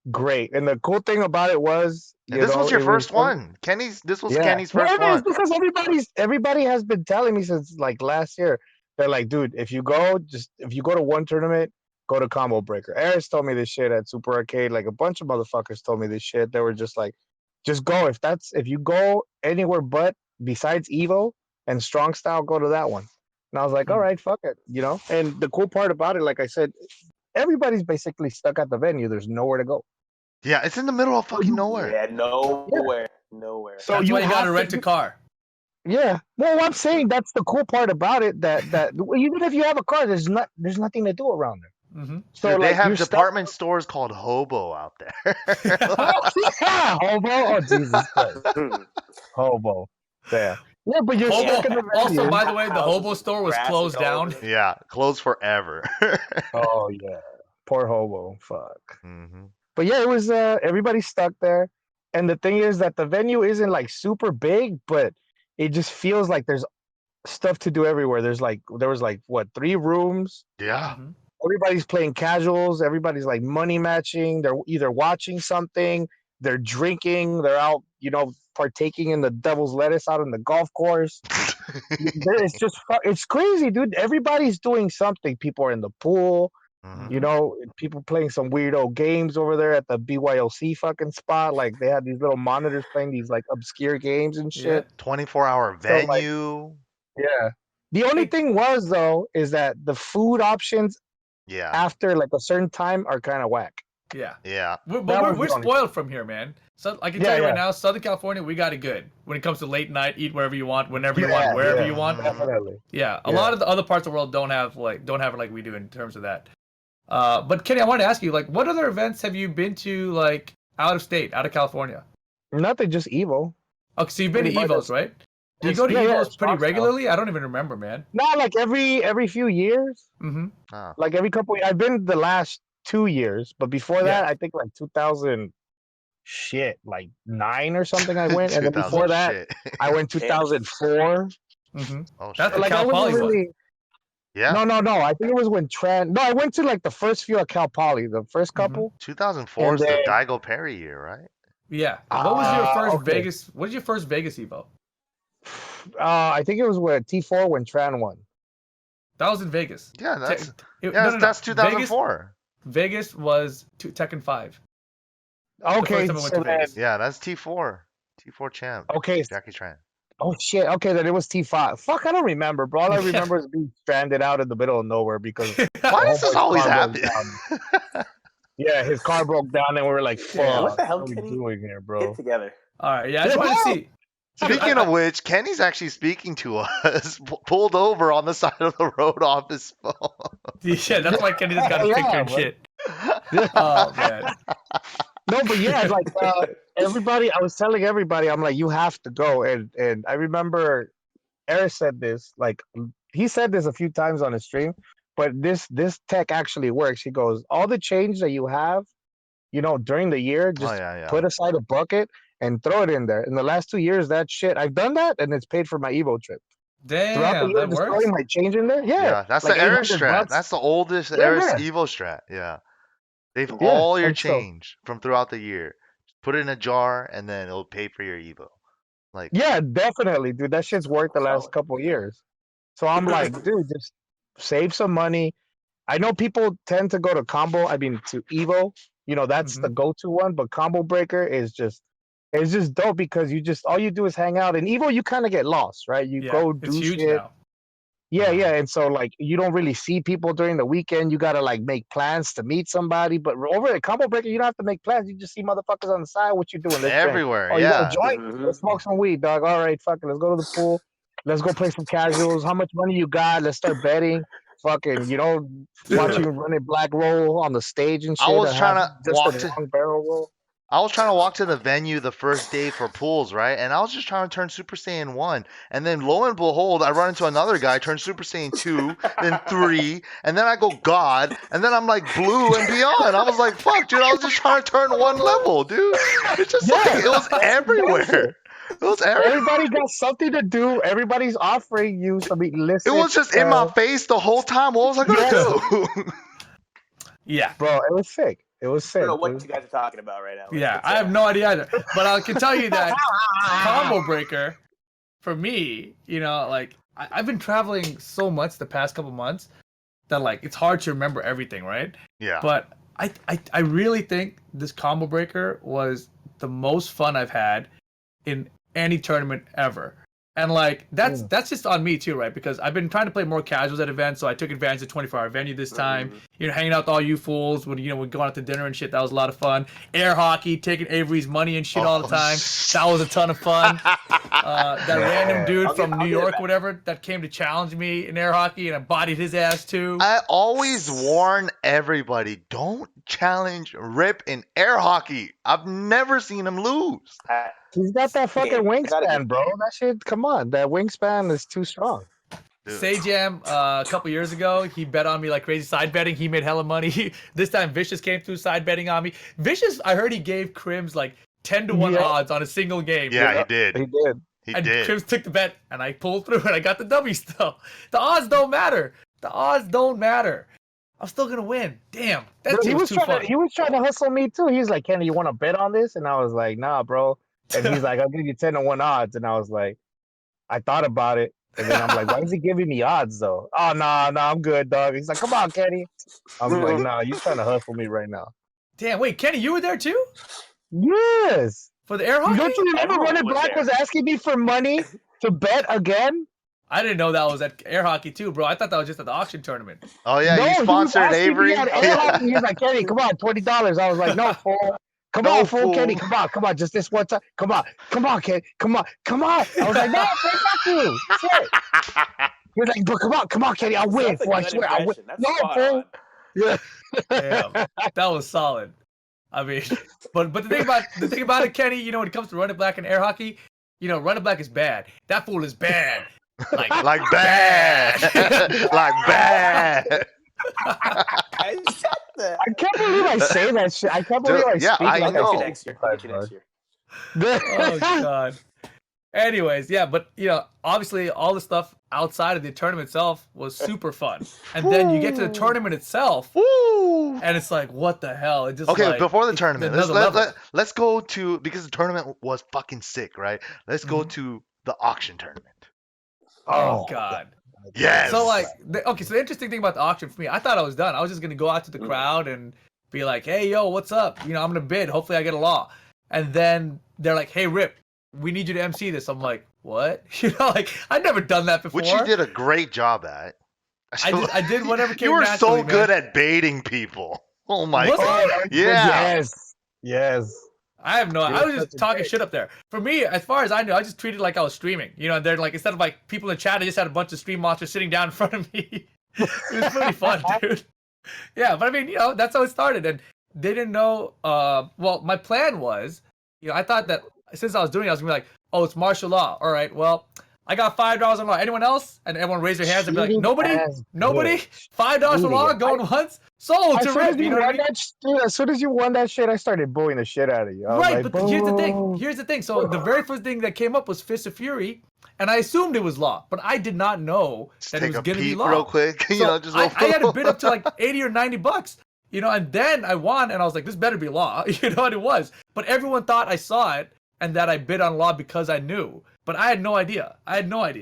great. And the cool thing about it was,
And this was your
it was
first one. This was
yeah.
Kenny's
No,
first
it is
one.
because everybody has been telling me since like last year. They're like, dude, if you go to one tournament, go to Combo Breaker. Eris told me this shit at Super Arcade. Like a bunch of motherfuckers told me this shit. They were just like, just go. If you go anywhere but besides Evo and Strong Style, go to that one. And I was like, all right, fuck it, And the cool part about it, like I said, everybody's basically stuck at the venue. There's nowhere to go.
Yeah, it's in the middle of fucking nowhere.
Yeah, nowhere.
So
That's
you
why you gotta
have
rent a car.
Yeah. Well, I'm saying that's the cool part about it. That even if you have a car, there's nothing to do around there.
Mm-hmm.
So
Dude, they
like
have
you're
department stores called Hobo out there.
yeah, hobo. Oh Jesus Christ, hobo. Yeah. Yeah, but you're stuck in the
Also,
venue.
by the way, the Hobo store was
Grass
closed
is all
down.
over.
Yeah, closed forever.
Oh yeah, poor hobo. Fuck.
Hmm.
But yeah, it was everybody's stuck there, and the thing is that the venue isn't like super big, but it just feels like there's stuff to do everywhere. There was like what 3 rooms.
Yeah.
Mhm.
Everybody's playing casuals. Everybody's like money matching. They're either watching something, they're drinking, they're out, partaking in the devil's lettuce out on the golf course. It's crazy, dude. Everybody's doing something. People are in the pool,
Mhm.
people playing some weirdo games over there at the BYOC fucking spot. Like they had these little monitors playing these like obscure games and
Yeah.
shit.
24-hour
So like,
venue.
yeah. The only
Hey.
thing was though is that the food options
Yeah.
after like a certain time are kind of whack.
Yeah.
Yeah.
But
That was
we're
the only
spoiled from here, man. So I can tell you right now, Southern California, we got it good. When it comes to late night, eat wherever you want, whenever you want, wherever you want.
Definitely.
Yeah. A lot of the other parts of the world don't have it like we do in terms of that. But Kenny, I wanted to ask you, like, what other events have you been to, like, out of state, out of California?
Nothing, just Evo.
Okay, so you've been to
Pretty much
Evos, right? Do you
it's-
go to
yeah,
Evos
it's
pretty
Fox now.
regularly? I don't even remember, man.
Not like every few years.
Mm-hmm.
Oh.
Like every couple. I've been the last 2 years, but before that, I think like 2000, like 9 or something. I went, and then
2000
before that,
shit.
I went 2004.
Mm-hmm.
Oh
That's
shit.
the
Like I
Cal
wasn't
Poly one.
really.
Yeah.
No. I think it was when Tran. No, I went to like the first few at Cal Poly, the first couple.
2004
And
is the
then-
Daigo Perry year, right?
Yeah. What was your first
okay.
Vegas? What was your first Vegas Evo?
I think it was with T4 when Tran won.
That was in Vegas.
Yeah, that's
No.
that's 2004.
Vegas was Tekken 5.
Okay,
first time I went
so
to Vegas.
Yeah, that's T4. T4 champ.
Okay.
Jackie Tran.
Oh shit. Okay, then it was T5. Fuck, I don't remember, bro. All I remember is being stranded out in the middle of nowhere because
Why does this
homeboy's
always
car broke
happen?
down. Yeah, his car broke down, and we were like, "Fuck,
Yeah.
What the hell,
what are we
Kenny?
doing here,
Get
bro?"
together.
All right. Yeah, I just wanted to see.
Speaking of which, Kenny's actually speaking to us, pulled over on the side of the road off his phone.
Yeah, that's why Kenny just got a
Yeah,
picture and
bro.
shit. Oh man.
No, but yeah, like everybody, I was telling everybody, I'm like, you have to go, and I remember Eric said this, like he said this a few times on his stream, but this tech actually works. He goes, all the change that you have, during the year, just
yeah.
put aside a bucket and throw it in there. In the last 2 years, that shit, I've done that, and it's paid for my Evo trip. Throughout the
Damn,
year,
that
just
works.
throwing my change in there. Yeah,
Yeah, that's
like
the Eris
800
strat.
bucks.
That's the oldest
Yeah,
Eris
yeah.
Evo strat. Yeah. They've
Yeah,
all your
and so-
change from throughout the year. Put it in a jar and then it'll pay for your Evo. Like
Yeah, definitely, dude. That shit's worked the last couple years. So I'm like, dude, just save some money. I know people tend to go to to Evo. That's the go-to one, but Combo Breaker is it's just dope because all you do is hang out. In Evo, you kind of get lost, right? You
Yeah,
go
it's
do
huge
shit.
now.
Yeah, yeah. And so like you don't really see people during the weekend. You gotta like make plans to meet somebody. But over at Combo Breaker, you don't have to make plans. You just see motherfuckers on the side. What you doing? Let's drink.
everywhere,
Oh, you got a
yeah.
joint? Let's smoke some weed, dog. All right, fuck it. Let's go to the pool. Let's go play some casuals. How much money you got? Let's start betting. Fucking, watching RunItBlack roll on the stage and shit.
I was trying to
just
walk
a
to
long barrel roll.
I was trying to walk to the venue the first day for pools, right? And I was just trying to turn Super Saiyan 1. And then lo and behold, I run into another guy, turn Super Saiyan 2, then 3, and then I go God, and then I'm like blue and beyond. I was like, fuck, dude, I was just trying to turn one level, dude. It's just like, it was everywhere. It was Eric.
Everybody got something to do. Everybody's offering you something.
It
Listen,
was just in my face the whole time. What was I gonna do?
Yeah.
bro, it was sick. It was
I
sick.
don't know what you guys are talking about right now.
Yeah, I have no idea either. But I can tell you that combo breaker, for me, like I've been traveling so much the past couple months that like it's hard to remember everything, right?
Yeah.
But I really think this combo breaker was the most fun I've had in any tournament ever. And like that's just on me too, right? Because I've been trying to play more casuals at events, so I took advantage of 24-hour venue this time. Hanging out with all you fools when we're going out to dinner and shit. That was a lot of fun. Air hockey, taking Avery's money and shit all the time. That was a ton of fun. That random dude from New York, whatever, that came to challenge me in air hockey, and I bodied his ass too.
I always warn everybody, don't challenge Rip in air hockey. I've never seen him lose.
He's got that fucking wingspan, bro. That shit, come on. That wingspan is too strong.
Sajam, a couple years ago, he bet on me like crazy side betting. He made hella money. This time, Vicious came through side betting on me. Vicious, I heard he gave Crims like 10-1 odds on a single game.
Yeah, he did.
He did.
He
and
did.
Crims took the bet, and I pulled through, and I got the W still. The odds don't matter. The odds don't matter. I'm still gonna win. Damn, that
He
was
was
too
trying
fun.
to, he was trying to hustle me too. He's like, Kenny, you want to bet on this? And I was like, nah, bro. And he's like, I'll give you 10-1 odds. And I was like, I thought about it. And then I'm like, why is he giving me odds though? Oh, no, I'm good, dog. He's like, come on, Kenny. I'm like, nah, you trying to hustle me right now.
Damn, wait, Kenny, you were there too
Yes.
for the air hockey?
Don't you remember RunItBlack was asking me for money to bet again?
I didn't know that was at air hockey too, bro. I thought that was just at the auction tournament.
Oh yeah,
No,
you
he was
sponsored
asking me
Avery.
at air hockey. He's like, Kenny, come on, $20. I was like, no, fool. Come on, fool, Kenny. Come on, just this one time. Come on, Kenny. Come on. I was like, no, fuck you. Shit. He was like, but come on, Kenny. I'll win, fool. I swear, I'll win. No, fool. Yeah.
Damn, that was solid. I mean, but the thing about it, Kenny, when it comes to RunItBlack and air hockey, RunItBlack is bad. That fool is bad. Like
bad. Like bad.
I said that.
I can't believe I say that shit. I can't believe I speak
I
like
know.
that
Next year. I'll get you next year.
Oh god. Anyways, yeah, but obviously all the stuff outside of the tournament itself was super fun, and then you get to the tournament itself, and it's like, what the hell? It just
Okay, before the tournament,
level.
let's go to, because the tournament was fucking sick, right? Let's go to the auction tournament.
Oh god.
Yes.
So so the interesting thing about the auction for me, I thought I was done. I was just gonna go out to the crowd and be like, hey, yo, what's up? I'm gonna bid. Hopefully I get a law. And then they're like, hey, Rip, we need you to MC this. I'm like, what? I've never done that before.
Which you did a great job at.
I did whatever came
You were
naturally,
so good
man.
at baiting people. Oh my
Was
god.
I?
Yeah.
Yes.
I have no. I was just talking shit up there. For me, as far as I knew, I just treated it like I was streaming. They're like, instead of like people in chat, I just had a bunch of stream monsters sitting down in front of me. It was pretty fun, dude. Yeah, but I mean, that's how it started, and they didn't know. Well, my plan was, I thought that since I was doing it, I was gonna be like, oh, it's martial law. All right, well, I got $5 on law. Anyone else? And everyone raised their hands and be like, nobody. $5 for law going once. Sold to Rip.
As soon as you won that shit, I started booing the shit out of you.
Right, but here's the thing. So the very first thing that came up was Fist of Fury, and I assumed it was law, but I did not know that it was going to be law.
Real quick,
so I had to bid up to like $80 or $90, and then I won, and I was like, this better be law, and it was. But everyone thought I saw it and that I bid on law because I knew. But I had no idea.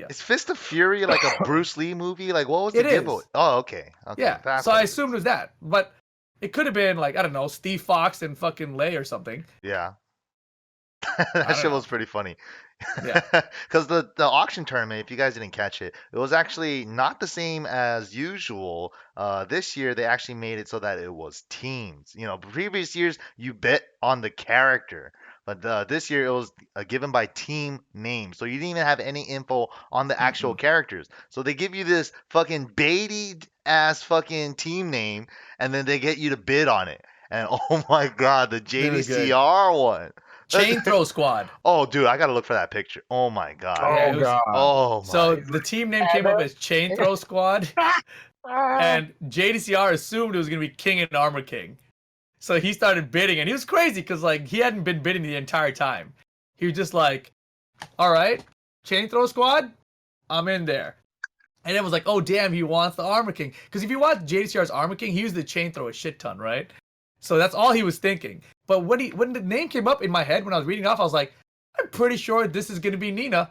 Is
Fist of Fury like a Bruce Lee movie? Like, what was the giveaway? Oh, okay.
Yeah, so I assumed it was that. But it could have been like, I don't know, Steve Fox and fucking Lay or something.
Yeah. That shit was pretty funny.
Yeah.
Because the auction tournament, if you guys didn't catch it, it was actually not the same as usual. This year, they actually made it so that it was teams. Previous years, you bet on the character. But this year, it was given by team name. So you didn't even have any info on the actual characters. So they give you this fucking baity-ass fucking team name, and then they get you to bid on it. And oh my god, the JDCR one.
Chain Throw Squad.
Oh, dude, I gotta look for that picture. Oh my god.
God.
Oh my.
So the team name came up as Chain Throw Squad, and JDCR assumed it was gonna be King and Armor King. So he started bidding, and he was crazy because like he hadn't been bidding the entire time. He was just like, All right, chain throw squad, I'm in there. And it was like, oh damn, he wants the Armor King. Because if you watch JDCR's Armor King, he used the chain throw a shit ton, right? So that's all he was thinking. But when the name came up in my head when I was reading off, I was like, I'm pretty sure this is gonna be Nina.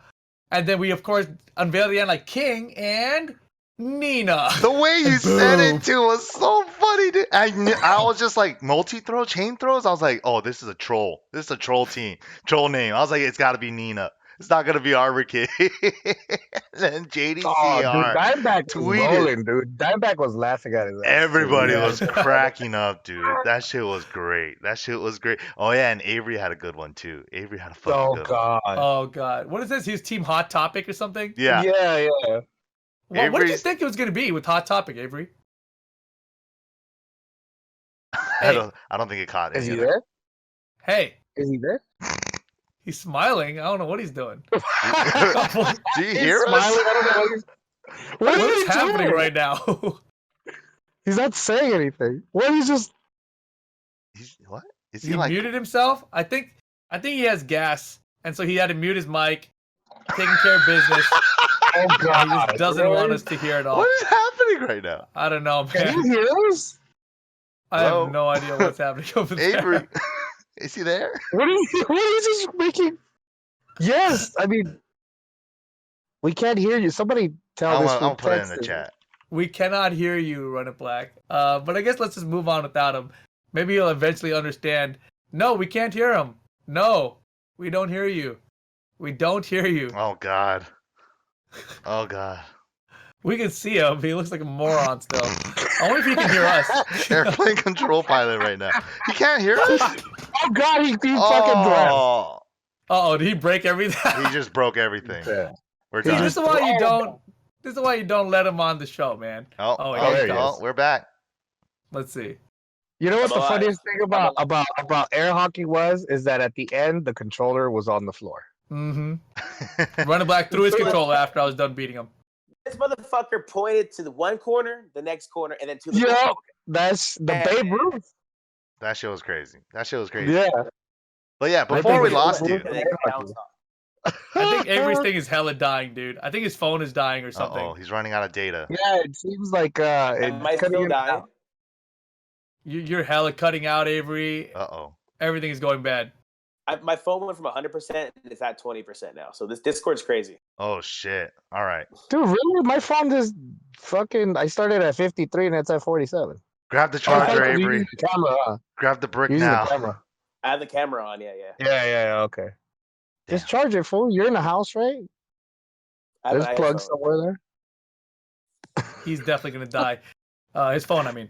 And then we of course unveiled the end like King and Nina.
The way you said it too was so funny, dude. I was just like, multi-throw, chain throws? I was like, oh, this is a troll. This is a troll team. Troll name. I was like, it's gotta be Nina. It's not gonna be Arbor Kid. Then JDCR
Oh, dude, Dimeback was
tweeted.
rolling, dude. Dimeback was laughing at his ass.
Everybody
Yeah.
was cracking up, dude. That shit was great. That shit was great. Oh yeah, and Avery had a good one too. Avery had a fucking
Oh
good one.
god.
Oh god, what is this? His team Hot Topic or something?
Yeah.
Yeah.
What did you
Avery's-
think it was gonna be with Hot Topic, Avery?
I don't think it caught
Is
any
he
of that.
there?
Hey,
Is he there?
he's smiling. I don't know what he's doing.
Do you
He's
hear
smiling.
us?
I don't know what he's. What
What
is
is
he
happening
doing?
right now?
He's not saying anything. What? He's just.
What? Is
he
he like?
muted himself. I think he has gas, and so he had to mute his mic, taking care of business.
Oh
He
god.
just doesn't want us to hear it all.
What is happening right now?
I don't know,
Can
man.
you hear us?
I
Hello?
have no idea what's happening over there.
Avery, is he there?
What are you just making? Yes, I mean, we can't hear you. Somebody tell this.
I'll put it in the chat.
We cannot hear you, RunItBlack. But I guess let's just move on without him. Maybe he'll eventually understand. No, we can't hear him. No, we don't hear you. We don't hear you.
Oh god. Oh god.
We can see him. He looks like a moron still. I wonder if he can hear us.
Airplane control pilot right now. He can't hear us?
Oh god, he fucking drowned.
Oh,
Uh-oh, did he break everything?
he just broke everything.
Yeah.
We're
See,
done.
this is why you don't. This is why you don't let him on the show, man.
Oh,
there
he is.
we're back.
Let's see.
You know what the
I'm alive.
funniest thing about air hockey was is that at the end the controller was on the floor.
Mm-hmm. RunItBlack threw his controller after I was done beating him.
This motherfucker pointed to the one corner, the next corner, and then to the
Yeah,
corner.
that's the
Yeah.
Babe Ruth.
That shit was crazy. That shit was crazy.
Yeah.
But yeah,
I
before
think
we
it
lost
was-
you.
And then bounce off.
I think Avery's thing is hella dying, dude. I think his phone is dying or something.
Uh-oh, he's running out of data.
Yeah, it seems like
Am I still dying?
You're hella cutting out, Avery.
Uh-oh.
Everything is going bad.
My phone went from 100% and it's at 20% now. So this Discord's crazy.
Oh shit. All right.
Dude, really? My phone just fucking. I started at 53 and it's at 47.
Grab the
Oh,
charger,
you
Avery.
use the camera, huh?
Grab the brick
You use
now.
the camera.
I have the camera on. Yeah.
Yeah, okay. Just
Damn.
charge it, fool. You're in the house, right?
I have
There's
an
plugs
iPhone.
somewhere there.
He's definitely gonna die. His phone, I mean.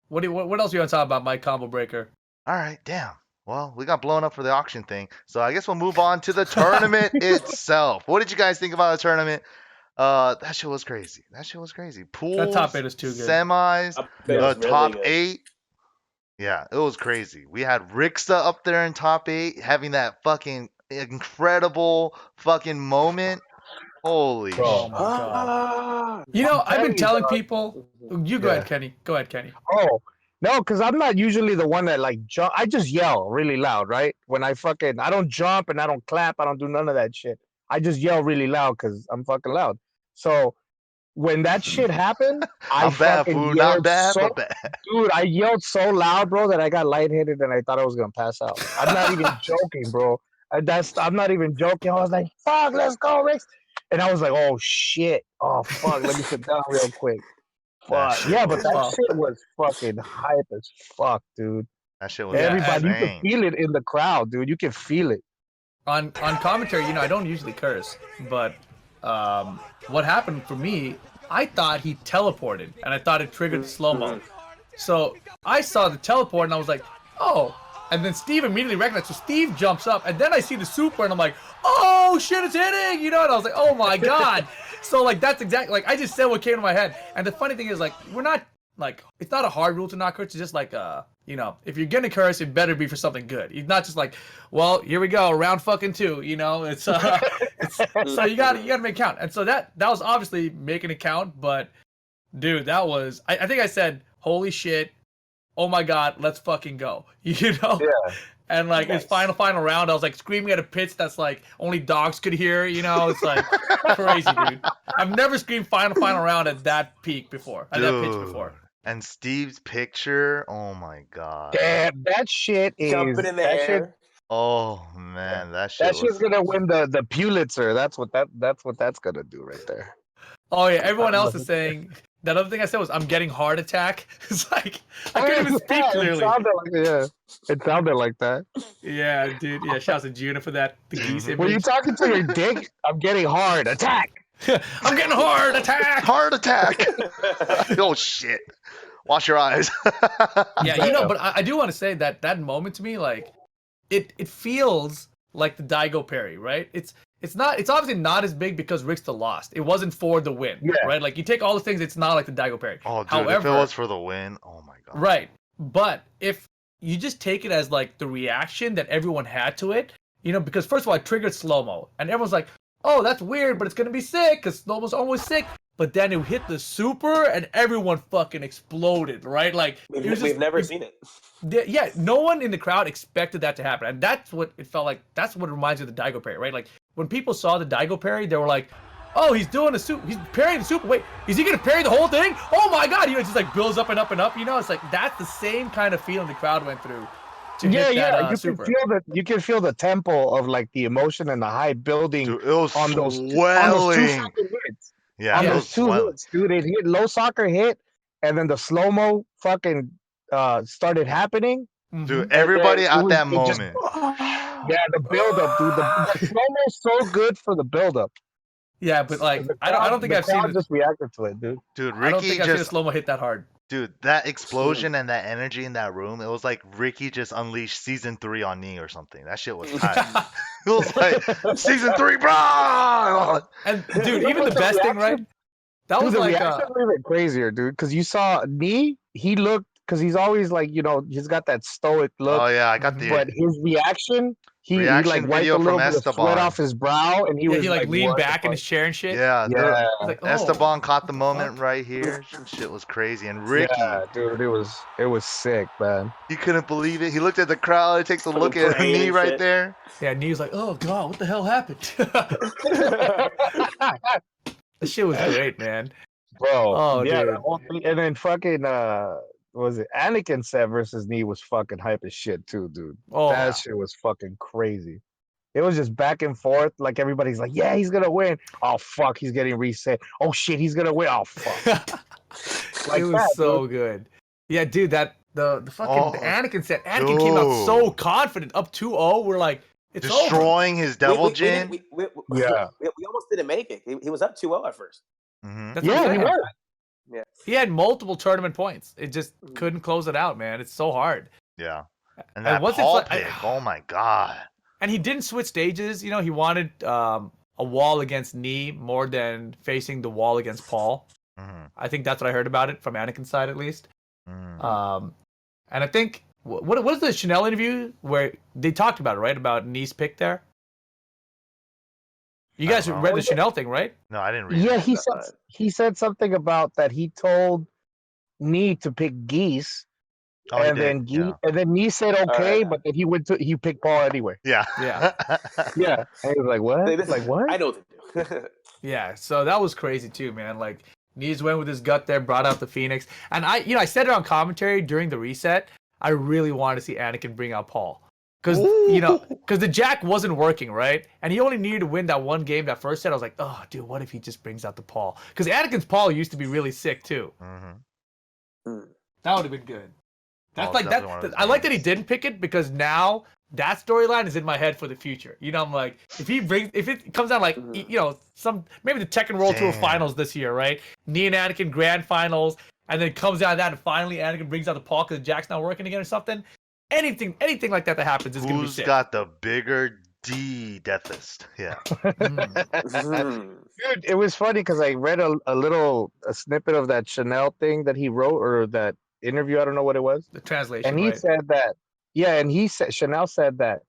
What else are you want to talk about, Mike Combo Breaker?
All right, damn. Well, we got blown up for the auction thing. So I guess we'll move on to the tournament itself. What did you guys think about the tournament? That shit was crazy. Pools,
That top 8 is too good.
semis,
It
the
was really
top
good.
8. Yeah, it was crazy. We had Rixa up there in top 8, having that fucking incredible fucking moment. Holy
Bro.
Oh
shit.
my god.
Ah.
You know, I've been
telling you,
telling
dog.
people. You go
Yeah.
ahead, Kenny. Go ahead, Kenny.
Oh, no, because I'm not usually the one that like jump. I just yell really loud, right? When I don't jump and I don't clap. I don't do none of that shit. I just yell really loud because I'm fucking loud. So when that shit happened, I
Not bad,
fucking
fool.
yelled
Not bad,
so,
but bad.
dude, I yelled so loud, bro, that I got lightheaded and I thought I was gonna pass out. I'm not even joking, bro. I'm not even joking. I was like, fuck, let's go, Rex. And I was like, oh shit. Oh fuck, let me sit down real quick.
That
Fuck.
shit
Yeah, but
was-
that
Wow.
shit was fucking hype as fuck, dude.
That shit was
Everybody, you
insane.
can feel it in the crowd, dude. You can feel it.
On commentary, you know, I don't usually curse, but what happened for me, I thought he teleported, and I thought it triggered slow mo. So I saw the teleport, and I was like, oh. And then Steve immediately recognized. So Steve jumps up, and then I see the super, and I'm like, oh shit, it's hitting, you know. And I was like, oh my god. So like that's exactly like I just said what came to my head. And the funny thing is like we're not like it's not a hard rule to not curse. It's just like you know, if you're gonna curse, it better be for something good. It's not just like, well, here we go, round fucking 2. You know, it's so you gotta make it count. And so that was obviously making it count. But dude, that was I think I said holy shit, oh my god, let's fucking go. You know?
Yeah.
And like his final round, I was like screaming at a pitch that's like only dogs could hear. You know, it's like crazy, dude. I've never screamed final round at that peak before. At that pitch before.
And Steve's picture, oh my god.
Damn, that shit is
Jumping in the
that shit.
air.
Oh man, that shit
That shit's
was.
gonna win the Pulitzer. That's what that's gonna do right there.
Oh yeah, everyone else is saying that other thing I said was I'm getting heart attack. It's like I couldn't even speak clearly.
It sounded like that.
Yeah, dude. Yeah, shouts to Juna for that. The geese image.
When you talking to your dick, I'm getting hard. Attack.
I'm getting heart attack.
Heart attack. Oh shit. Wash your eyes.
Yeah, you know, but I do want to say that moment to me, like, it feels like the Daigo parry, right? It's obviously not as big because Rick still lost. It wasn't for the win, right? Like you take all the things, it's not like the Daigo parry.
Oh, dude,
however,
if it was for the win, oh my god.
right? But if you just take it as like the reaction that everyone had to it, you know, because first of all, I triggered slow mo, and everyone's like, "Oh, that's weird, but it's gonna be sick because slow mo's always sick." But then it hit the super, and everyone fucking exploded, right? Like
we've never seen it.
Yeah, no one in the crowd expected that to happen, and that's what it felt like. That's what reminds me of the Daigo parry, right? Like when people saw the Daigo parry, they were like, "Oh, he's doing a super. He's parrying the super. Wait, is he gonna parry the whole thing? Oh my god!" You know, it just like builds up and up and up. You know, it's like that's the same kind of feeling the crowd went through.
You can feel the tempo of like the emotion and the hype building.
Dude, it was
on those 2 hits.
Yeah,
on those 2 hits, dude. It hit low soccer hit, and then the slow mo fucking started happening.
Dude, everybody at that moment.
Yeah, the build up, dude. The slow mo's so good for the build up.
Yeah, but like I don't think I've seen it.
Just reacted to it, dude.
Dude,
I don't think I've seen a slow mo hit that hard.
Dude, that explosion and that energy in that room, it was like Ricky just unleashed season 3 on me or something. That shit was tight. It was like season 3, bro.
And dude, even the best thing, right? That was like
a little bit crazier, dude. Because you saw me, he looked, because he's always like, you know, he's got that stoic look.
Oh yeah, I got the.
But his reaction, he like wiped a little bit of sweat off his brow, and he was
like leaned back in his chair and shit.
Yeah.
Like,
Esteban caught the moment right here. Shit was crazy, and Ricky.
Yeah, dude, it was sick, man.
He couldn't believe it. He looked at the crowd. He takes a look at me right there.
Yeah, and he was like, "Oh god, what the hell happened?" The shit was great, man.
Bro,
oh
yeah,
dude.
And then fucking was it Anakin set versus Knee was fucking hype as shit too, dude.
Oh,
that shit was fucking crazy. It was just back and forth. Like everybody's like, "Yeah, he's gonna win." Oh fuck, he's getting reset. Oh shit, he's gonna win. Oh fuck.
Like it was so good. Yeah, dude. That the fucking Anakin set. Anakin came out so confident, up 2-0. We're like, it's
destroying
over.
His devil gin.
We almost didn't make it. He was up 2-0 at first.
Mm-hmm.
He was.
Yeah.
He had multiple tournament points. It just couldn't close it out, man. It's so hard.
Yeah. And that Paul pick, oh my god.
And he didn't switch stages. You know, he wanted a wall against Knee more than facing the wall against Paul.
Mm-hmm.
I think that's what I heard about it from Anakin's side, at least.
Mm-hmm.
And I think what was the Chanel interview where they talked about it, right? About Knee's pick there. You guys read the Chanel thing, right?
No, I didn't read.
Yeah, he said something about that. He told Knee to pick Geese. And then Knee said okay, but then he picked Paul anyway.
Yeah.
Yeah.
Yeah. And he was like, what? Like what?
I know what to do.
Yeah, so that was crazy too, man. Like Knees went with his gut there, brought out the Phoenix. And I said it on commentary during the reset. I really wanted to see Anakin bring out Paul. Because the Jack wasn't working, right? And he only needed to win that one game, that first set. I was like, oh, dude, what if he just brings out the Paul? Because Anakin's Paul used to be really sick too.
Mm-hmm.
That would have been good. That's like that. I like that he didn't pick it because now that storyline is in my head for the future. You know, I'm like, if it comes out like maybe the Tekken World Tour Finals this year, right? Knee and Anakin Grand Finals, and then it comes down to that, and finally Anakin brings out the Paul because Jack's not working again or something. Anything like that happens is gonna be sick.
Who's got the bigger deathest? Yeah.
Dude, it was funny because I read a snippet of that Chanel thing that he wrote, or that interview. I don't know what it was.
The translation.
And he said that. Yeah, and Chanel said that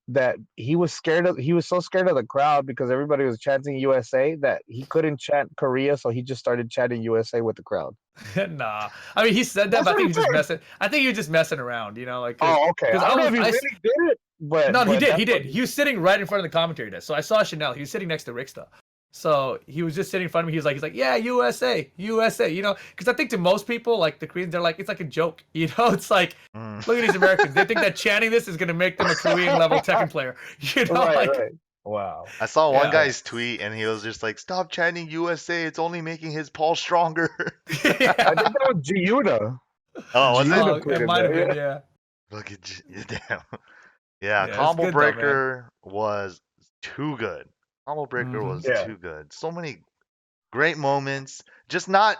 that he was so scared of the crowd because everybody was chanting USA that he couldn't chant Korea, so he just started chanting USA with the crowd.
Nah, I mean he said that,
That's
but I
what
think
he
he was just
said.
messing. I think he was just messing around, you know, like
Oh, okay.
because
I
I
don't know
was
if he really did it, but
no, he did,
that's
he
what
did. He was sitting right in front of the commentary desk, so I saw Chanel. He was sitting next to Ricksta. So he was just sitting in front of me. He's like, yeah, USA, USA. You know, because I think to most people, like the Koreans, they're like, it's like a joke. You know, it's like, look at these Americans. They think that chanting this is gonna make them a Korean level Tekken player. You know,
Right,
like,
right. Wow.
I saw one
Yeah.
guy's tweet and he was just like, "Stop chanting USA. It's only making his pulse stronger."
I think that was Giuda.
Oh, was it?
Oh, it
tweeted
might have
that,
been, yeah.
Look at you. Damn.
Yeah,
Yeah,
it's
Combo
good though, man.
Breaker was too good. Combo Breaker
Mhm.
was
Yeah.
too good. So many great moments. Just not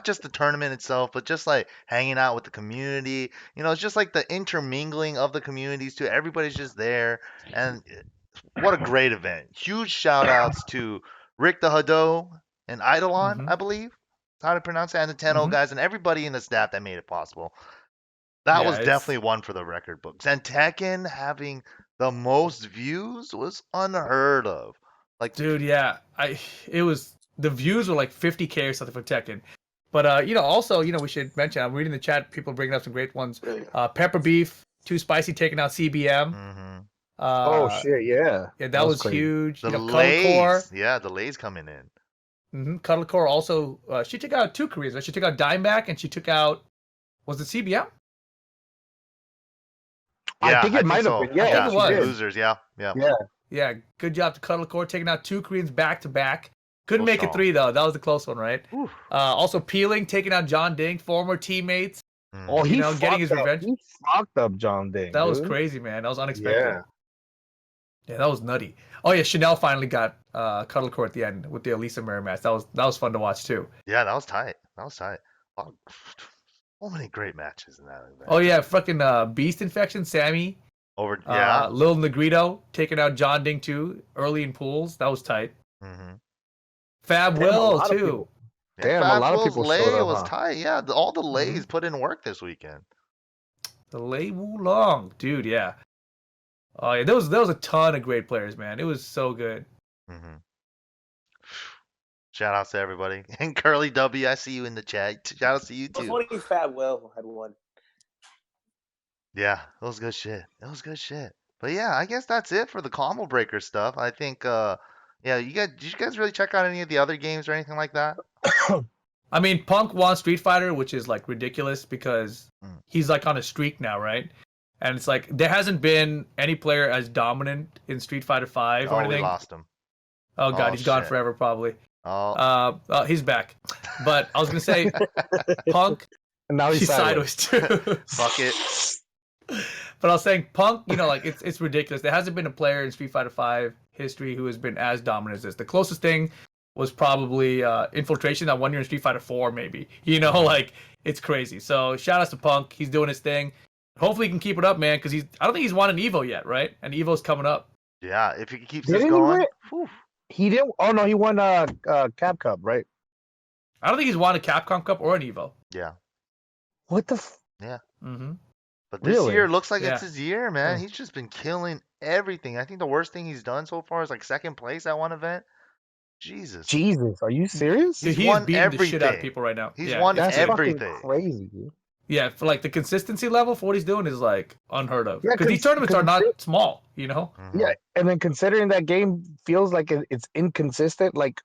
just the tournament itself, but just like hanging out with the community. You know, it's just like the intermingling of the communities too. Everybody's just there, and what a great event. Huge shout outs to Rick the Hado and Eidolon, I
Mhm.
believe. How to pronounce it, and the Tenno
Mhm.
guys and everybody in the staff that made it possible. That
Yeah,
was
it's
definitely one for the record books. And Tekken having the most views was unheard of. Like,
dude, yeah. It was the views were like 50K or something for Tekken. But you know, also, you know, we should mention. I'm reading the chat. People bringing up some great ones. Pepper Beef, Too Spicy taking out CBM.
mhm.
Oh
Uh,
shit, yeah.
yeah,
That
that
was
was
crazy.
huge.
The
You know, Cuddlecore.
Lays, yeah, the Lays coming in.
Cuddlecore also. She took out two Koreans. Right? She took out Dimeback and she took out. Was it CBM?
I
Yeah,
think
I
it
think
might have
so.
been.
I
Yeah,
think
Yeah,
it
she
the
was.
did.
losers. Yeah, yeah.
Yeah.
Yeah, good job to Cuddlecore taking out two Koreans back to back. Couldn't
So
make it
strong.
three though. That was the close one, right?
Whew.
Also Peeling taking out John Ding, former teammates.
Oh,
Mhm.
You
he
know, getting his
fucked up.
revenge.
He fucked up John Ding,
That was
dude.
crazy, man. That was unexpected.
Yeah.
Yeah, that was nutty. Oh yeah, Chanel finally got Cuddlecore at the end with the Elisa Mirror match. That was fun to watch too.
Yeah, that was tight. That was tight. Oh, so many great matches in that event.
Oh yeah, fucking Beast Infection, Sammy,
Yeah.
Lil Negrito taking out John Ding too early in pools. That was tight.
Mm-hmm.
Fab
Damn, a
Will
lot of
too.
people.
Yeah,
Damn, a
Fab
lot of
Will's
people showed
lay
up,
was
huh?
tight. Yeah, all the lays
Mhm.
put in work this weekend.
The Lei Wulong, dude. Yeah. Oh yeah, there was a ton of great players, man. It was so good.
Mm-hmm. Shout outs to everybody. And Curly W, I see you in the chat. Shout outs to you
It was
too.
funny Fat Will had won.
Yeah, that was good shit. That was good shit. But yeah, I guess that's it for the combo breaker stuff. I think yeah, did you guys really check out any of the other games or anything like that?
I mean, Punk won Street Fighter, which is like ridiculous because
Mm.
he's like on a streak now, right? And it's like there hasn't been any player as dominant in Street Fighter 5 or
Oh, we
anything.
lost him.
Oh god,
Oh,
he's gone
shit.
forever probably.
Oh.
He's back. But I was gonna say Punk,
And now he's
he's
sideways.
sideways too.
Fuck it.
But I was saying Punk, you know, like it's ridiculous. There hasn't been a player in Street Fighter 5 history who has been as dominant as this. The closest thing was probably Infiltration that 1 year in Street Fighter 4, maybe. You know, like it's crazy. So shout outs to Punk. He's doing his thing. Hopefully he can keep it up, man, because I don't think he's won an Evo yet, right? And Evo's coming up.
Yeah, if he keeps this
Didn't he
going.
win?
Whew.
He didn't. Oh no, he won Cap Cup, right?
I don't think he's won a Capcom Cup or an Evo.
Yeah.
What the?
Mm-hmm.
But this
Really?
year looks like
Yeah.
it's his year, man.
Hmm.
He's just been killing everything. I think the worst thing he's done so far is like second place at one event. Jesus.
Jesus, are you serious?
Dude,
He's
he is
won
beating the shit out of
everything.
people right now.
He's
Yeah,
won
it's
That's
good.
everything.
fucking crazy, dude.
Yeah, for like the consistency level for what he's doing is like unheard of.
Yeah,
Because these tournaments are not small, you know?
Mhm.
Yeah, and then considering that game feels like it's inconsistent, like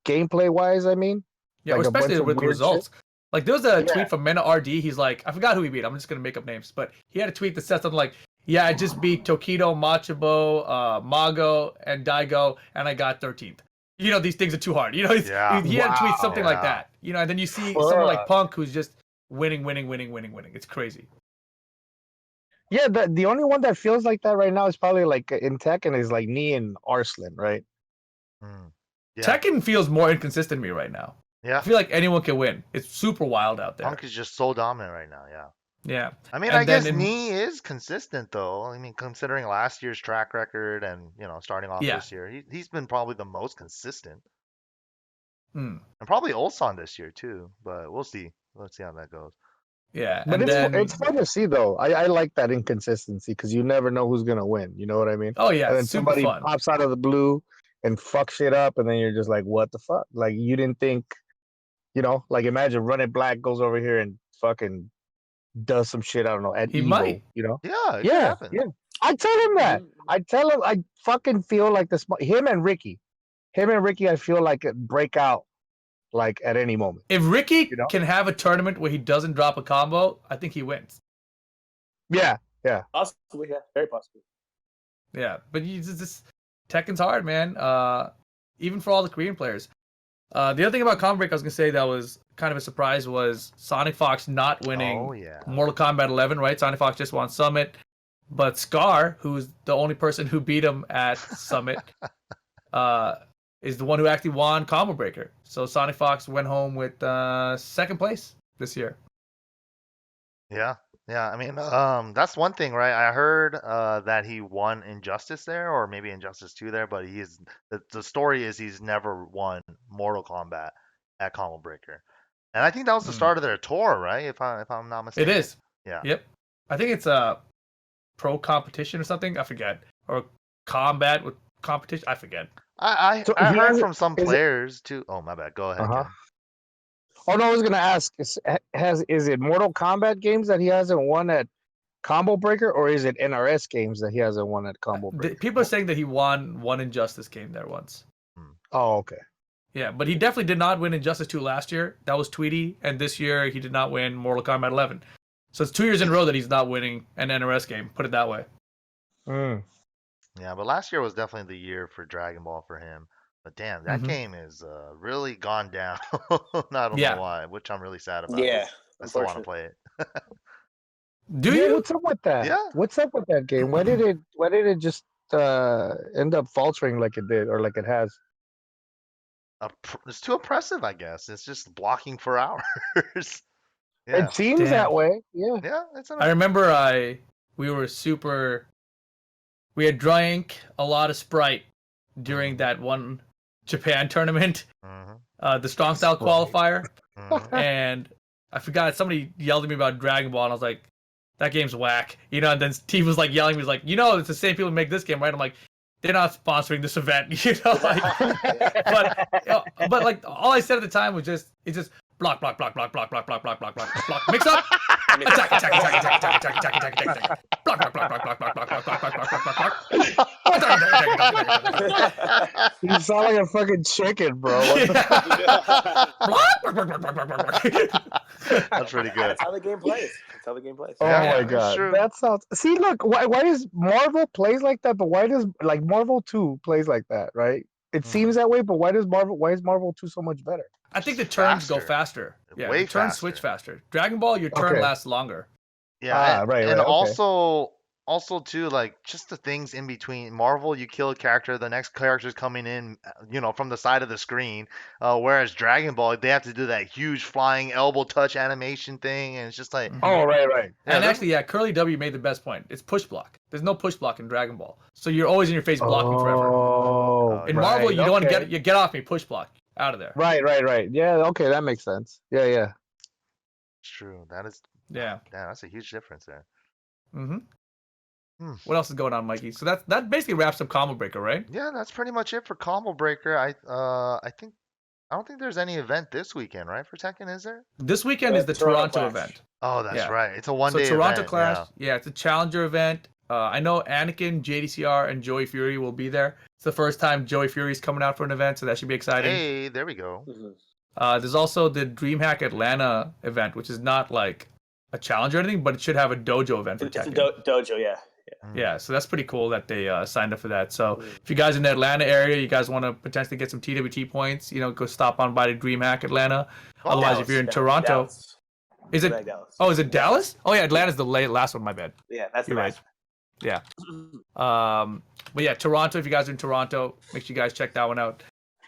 gameplay wise. I mean,
Yeah,
like a bunch
especially
of
with the
weird
results. Like there was a
Yeah.
tweet from Mena RD. He's like, I forgot who he beat. I'm just gonna make up names, but he had a tweet that said something like, "Yeah, I just beat Tokido, Machabo, Mago, and Daigo, and I got 13th." You know, these things are too hard. You know,
Yeah.
he had a tweet
Wow.
something like
Yeah.
that. You know, and then you see someone like
Fuck.
Punk who's just winning. It's crazy.
Yeah, the only one that feels like that right now is probably like in Tekken is like me and Arslan, right?
Mm. Yeah.
Tekken feels more inconsistent to me right now. I
Yeah.
feel like anyone can win. It's super wild out there.
Punk is just so dominant right now. Yeah.
Yeah.
I mean,
And
I guess
then in-
Nee is consistent though. I mean, considering last year's track record and starting off
Yeah.
this year, he's been probably the most consistent,
Hmm.
and probably Ulsan this year too. But we'll see. Let's see how that goes.
Yeah,
But
and then
it's fun to see though. I like that inconsistency because you never know who's gonna win. You know what I mean?
oh yeah,
And then
super
somebody
fun.
pops out of the blue and fucks shit up, and then you're just like, what the fuck? Like you didn't think, like imagine RunItBlack goes over here and fucking does some shit. I don't know at
He
Evo.
might.
Yeah, it could
Yeah,
happen.
yeah. I tell him that. I tell him I fucking feel like this. Him and Ricky, I feel like it break out like at any moment.
If Ricky
You know?
can have a tournament where he doesn't drop a combo, I think he wins.
Yeah, yeah.
Possibly, yeah, very possibly.
Yeah, but Tekken's hard, man. Even for all the Korean players. The other thing about Combo Break I was gonna say that was kind of a surprise was Sonic Fox not winning
Oh yeah.
Mortal Kombat 11, right? Sonic Fox just won Summit, but Scar, who's the only person who beat him at Summit, is the one who actually won Combo Breaker. So Sonic Fox went home with second place this year.
Yeah. Yeah, I mean, that's one thing, right? I heard that he won Injustice there, or maybe Injustice 2 there, but the story is he's never won Mortal Kombat at Combo Breaker. And I think that was the start of their tour, right? If I'm not
It
mistaken.
is.
Yeah.
Yep. I think it's a pro competition or something. I forget. Or combat with competition. I forget.
I
So
I
he
heard
has
from some
is it-
players too. Oh, my bad. Go ahead,
Uh-huh.
Ken.
Oh no, I was gonna ask: is it Mortal Kombat games that he hasn't won at Combo Breaker, or is it NRS games that he hasn't won at Combo Breaker?
People are saying that he won one Injustice game there once.
Oh, okay.
Yeah, but he definitely did not win Injustice 2 last year. That was Tweety. And this year, he did not win Mortal Kombat 11. So it's 2 years in a row that he's not winning an NRS game. Put it that way.
Mm.
Yeah, but last year was definitely the year for Dragon Ball for him. But damn, that
Mhm.
game is really gone down. I don't
Yeah.
know why, which I'm really sad about.
Yeah,
I still want to
unfortunate.
play it.
Do
Yeah,
you?
what's up with that?
Yeah.
What's up with that game? Why did it just end up faltering like it did, or like it has?
It's too oppressive, I guess. It's just blocking for hours. Yeah.
It seems
Damn.
that way. Yeah.
Yeah, it's
I remember we had drank a lot of Sprite during that one Japan tournament,
Mhm,
the Strong Style
Sprite.
qualifier.
mhm.
And I forgot, somebody yelled at me about Dragon Ball, and I was like, that game's whack. And then Steve was like yelling, he was like, it's the same people who make this game, right? I'm like, they're not sponsoring this event, but like all I said at the time was it's just block, block, block, block, block, block, block, block, block, block, block, mix up, attack, attack, attack, attack, attack, attack, attack, attack, attack, block, block, block, block, block, block, block, block, block, block, block, block,
You sound like a fucking chicken, bro.
That's pretty good.
That's how the game plays. That's how the game plays.
Oh
Yeah,
my
that's
god,
true.
that sounds. See, look, why does Marvel plays like that? But why does like Marvel 2 plays like that? Right? It seems that way, but why is Marvel 2 so much better?
I think the turns go
Faster.
faster. Yeah,
Way
the turns
faster.
switch faster. Dragon Ball, your turn
Okay.
lasts longer.
Yeah,
right,
and
okay.
also too, like just the things in between. Marvel, you kill a character, the next character's coming in, from the side of the screen. Whereas Dragon Ball, they have to do that huge flying elbow touch animation thing, and it's just like,
Oh, right.
yeah,
And
they're-
actually, Curly W made the best point. It's push block. There's no push block in Dragon Ball, so you're always in your face blocking forever.
Oh,
In
right,
Marvel, you don't want to
okay.
get off me, push block out of there.
Right. Yeah, okay, that makes sense. Yeah.
it's true. That is,
Yeah.
damn, that's a huge difference there.
Mm-hmm.
Hmm.
What else is going on, Mikey? So that basically wraps up Combo Breaker, right?
Yeah, that's pretty much it for Combo Breaker. I don't think there's any event this weekend, right? For Tekken, is there?
This weekend is the
Toronto
Toronto
Clash.
event.
Oh, that's
Yeah.
right. It's a
So
one-day
Toronto
event.
Clash, yeah, it's a challenger event. I know Anakin, JDCR, and Joey Fury will be there. It's the first time Joey Fury's coming out for an event, so that should be exciting.
Hey, there we go.
There's also the DreamHack Atlanta event, which is not like a challenge or anything, but it should have a dojo event for
It's a
Tekken.
dojo, yeah.
Yeah, so that's pretty cool that they signed up for that. So if you guys in the Atlanta area, you guys want to potentially get some TWT points, go stop on by the DreamHack Atlanta.
Oh,
Otherwise,
Dallas,
if you're in
Dallas,
Toronto,
Dallas.
is it?
Right, Dallas.
Oh, is it Dallas? Oh yeah, Atlanta's the last one. My bad.
Yeah, that's the
You're right.
last.
Yeah. But yeah, Toronto. If you guys are in Toronto, make sure you guys check that one out.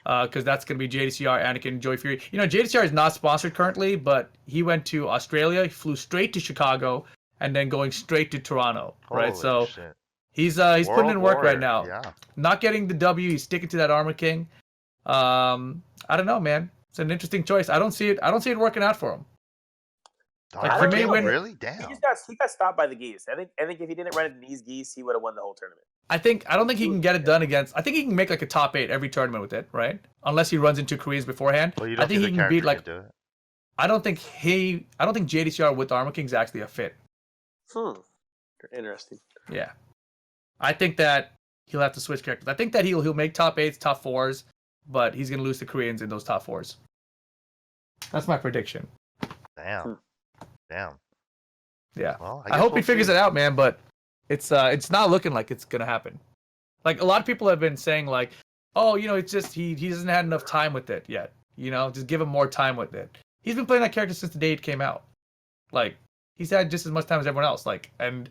Because that's going to be JDCR, Anakin, Joey Fury. JDCR is not sponsored currently, but he went to Australia. He flew straight to Chicago and then going straight to Toronto. Right.
Holy
So
shit.
he's putting
World
in work right
Warrior,
now.
Yeah.
Not getting the W. He's sticking to that Armor King. I don't know, man. It's an interesting choice. I don't see it working out for him.
Oh,
Like,
he may
damn,
win-
really?
He
Damn.
he got stopped by the geese. I think if he didn't run into these geese, he would have won the whole tournament.
I don't think he can get it done against. I think he can make like a top 8 every tournament with it, right? Unless he runs into Koreans beforehand.
Well, you
I
don't
think
think
he
the
can beat
character
like.
could do it.
I don't think JDCR with Armor King is actually a fit.
Interesting.
Yeah, I think that he'll have to switch characters. I think that he'll make top 8s, top 4s, but he's gonna lose to Koreans in those top 4s. That's my prediction.
Damn. Damn.
Yeah.
Well,
I hope he figures it out, man. But it's not looking like it's gonna happen. Like a lot of people have been saying, like, oh, it's just he doesn't have enough time with it yet. Just give him more time with it. He's been playing that character since the day it came out. Like he's had just as much time as everyone else. Like, and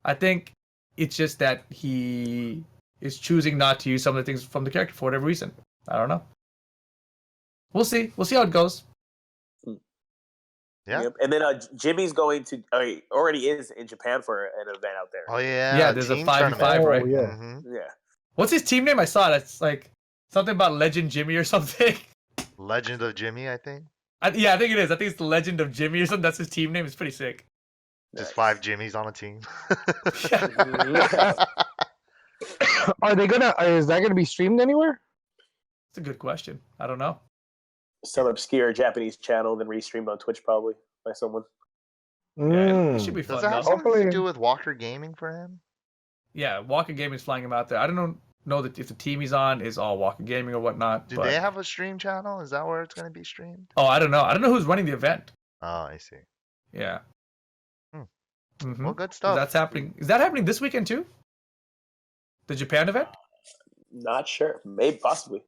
I think it's just that he is choosing not to use some of the things from the character for whatever reason. I don't know. We'll see. We'll see how it goes.
Yeah.
Yep. And then Jimmy's going to already is in Japan for an event out there.
Oh yeah.
Yeah, there's a
team
5v5,
tournament.
right?
Oh, yeah.
Mhm.
Yeah.
What's his team name? I saw it. It's like something about Legend Jimmy or something.
Legend of Jimmy, I think.
I think it is. I think it's the Legend of Jimmy or something. That's his team name. It's pretty sick.
Just 5 Jimmys on a team.
Is that gonna be streamed anywhere?
It's a good question. I don't know.
Some obscure Japanese channel, then restreamed on Twitch probably by someone.
Yeah, it should be fun.
Does that have
though.
something to
Hopefully-
do with Walker Gaming for him?
Yeah, Walker Gaming is flying him out there. I don't know that if the team he's on is all Walker Gaming or whatnot.
Do
but...
they have a stream channel? Is that where it's going to be streamed?
Oh, I don't know. I don't know who's running the event.
Oh, I see.
Yeah. Mhm.
Well, good
'Cause
stuff.
That's happening. Is that happening this weekend too? The Japan event?
Not sure. Maybe possibly.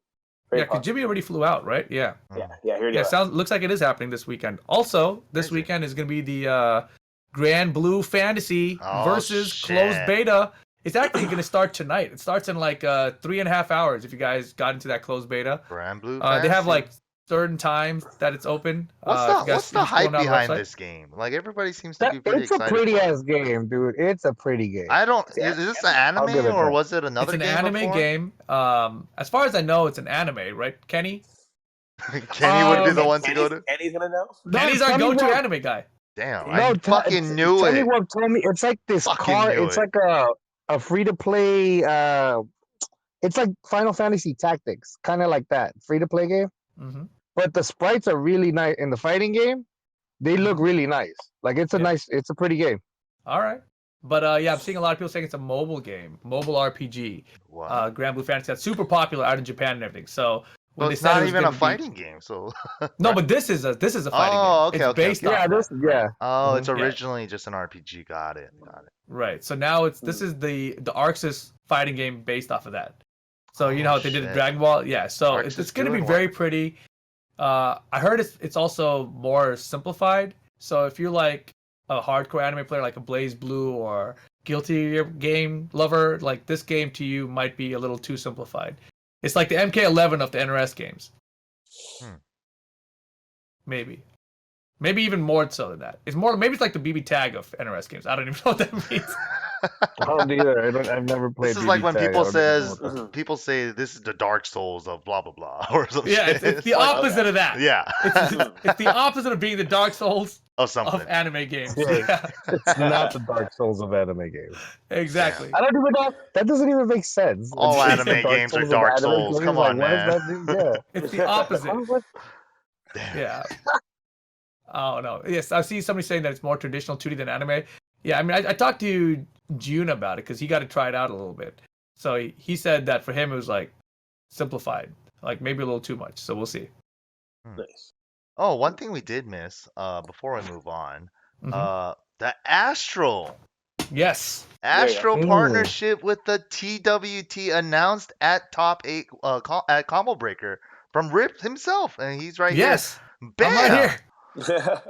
Very
Yeah, because Jimmy already flew out, right? Yeah.
Yeah, here you
Yeah,
go.
looks like it is happening this weekend. Also, this
Crazy.
weekend is going to be the Grand Blue Fantasy
Oh,
versus
shit.
Closed Beta. It's actually going to start tonight. It starts in like 3.5 hours. If you guys got into that closed beta,
Grand Blue.
they have
Fantasy?
like certain times that it's open.
What's the hype
going on our
behind
website.
this game? Like everybody seems to be pretty
It's a
excited.
pretty
for it.
ass game, dude. It's a pretty game.
I don't.
Yeah,
Is this
yeah,
an
I'll give
anime
it
or
that.
was it another
It's an
game
anime
before?
game. As far as I know, it's an anime, right, Kenny?
Kenny would be the one to go to.
Kenny's gonna know.
Kenny's our
Tell me
go-to
what-
anime guy.
Damn,
No,
I fucking knew
tell me
it.
what told me. It's like this
Fucking
car.
knew
It's
it.
like a free to play. It's like Final Fantasy Tactics, kind of like that free to play game.
Hmm.
But the sprites are really nice in the fighting game. They look really nice. Like it's a
Yeah.
it's a pretty game.
All right. But yeah, I'm seeing a lot of people saying it's a mobile game, mobile RPG.
Wow.
Grand Blue Fantasy that's super popular out in Japan and everything. So when
Well,
they
it's
said it
not
was
even a
gonna be-
fighting game, so.
No, but this is a fighting
Oh,
game.
okay,
It's
okay,
based
okay.
off
Yeah,
that.
this yeah.
Oh, it's
Yeah.
originally just an RPG. Got it.
Right. So now this is the Arxis fighting game based off of that. So you know
Oh,
how they did
shit.
Dragon Ball? Yeah. So
Arxis
it's going to be
doing
very
what?
pretty. I heard it's also more simplified. So if you're like a hardcore anime player, like a Blaze Blue or Guilty Gear game lover, like this game to you might be a little too simplified. It's like the MK11 of the NRS games.
Hmm.
Maybe even more so than that. It's more maybe it's like the BB tag of NRS games. I don't even know what that means.
I don't either. I've never played.
This is like
BB
when
Tag.
people
I don't know
says
what that-
people say this is the Dark Souls of blah blah blah or something.
Yeah, it's the
like,
opposite of that.
Yeah,
It's the opposite of being the Dark Souls
of something.
of anime games.
Yeah.
Yeah,
It's not the Dark Souls of anime games.
exactly.
I don't even know. That doesn't even make sense.
All
It's
anime
the
games are
of
Dark
anime
Souls.
games.
Come
Like,
on,
what does
man.
that do? Yeah.
It's the opposite.
What?
Damn.
Yeah. Oh no. Yes, I see somebody saying that it's more traditional 2D than anime. Yeah, I mean, I talked to June about it because he got to try it out a little bit. So he said that for him it was like simplified, like maybe a little too much. So we'll see.
Nice.
Oh, one thing we did miss before we move on,
Mhm.
the Astral
Yes.
Astral
Ooh.
partnership with the TWT announced at Top 8 at Combo Breaker from Rip himself, and he's right
Yes.
here.
I'm right
Bam!
here.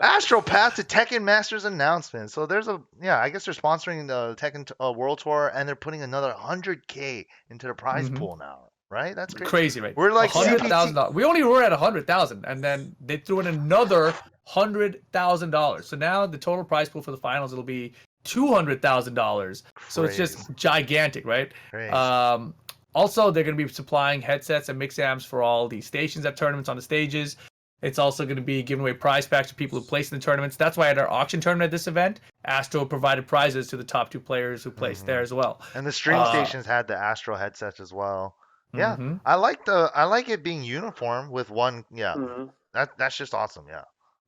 Astral Path to Tekken Masters announcement. So there's I guess they're sponsoring the Tekken World Tour, and they're putting another 100K into the prize
Mhm.
pool now, right? That's crazy.
Crazy, right?
We're like
$100,000. We only were at 100,000, and then they threw in another $100,000. So now the total prize pool for the finals it'll be $200,000. So it's just gigantic, right?
Crazy.
Also, they're going to be supplying headsets and mix amps for all the stations at tournaments on the stages. It's also going to be giving away prize packs to people who place in the tournaments. That's why at our auction tournament at this event, Astro provided prizes to the top 2 players who placed there as well.
And the stream stations had the Astro headsets as well. Yeah,
Mm-hmm.
I like it being uniform with one. Yeah, that's just awesome. Yeah.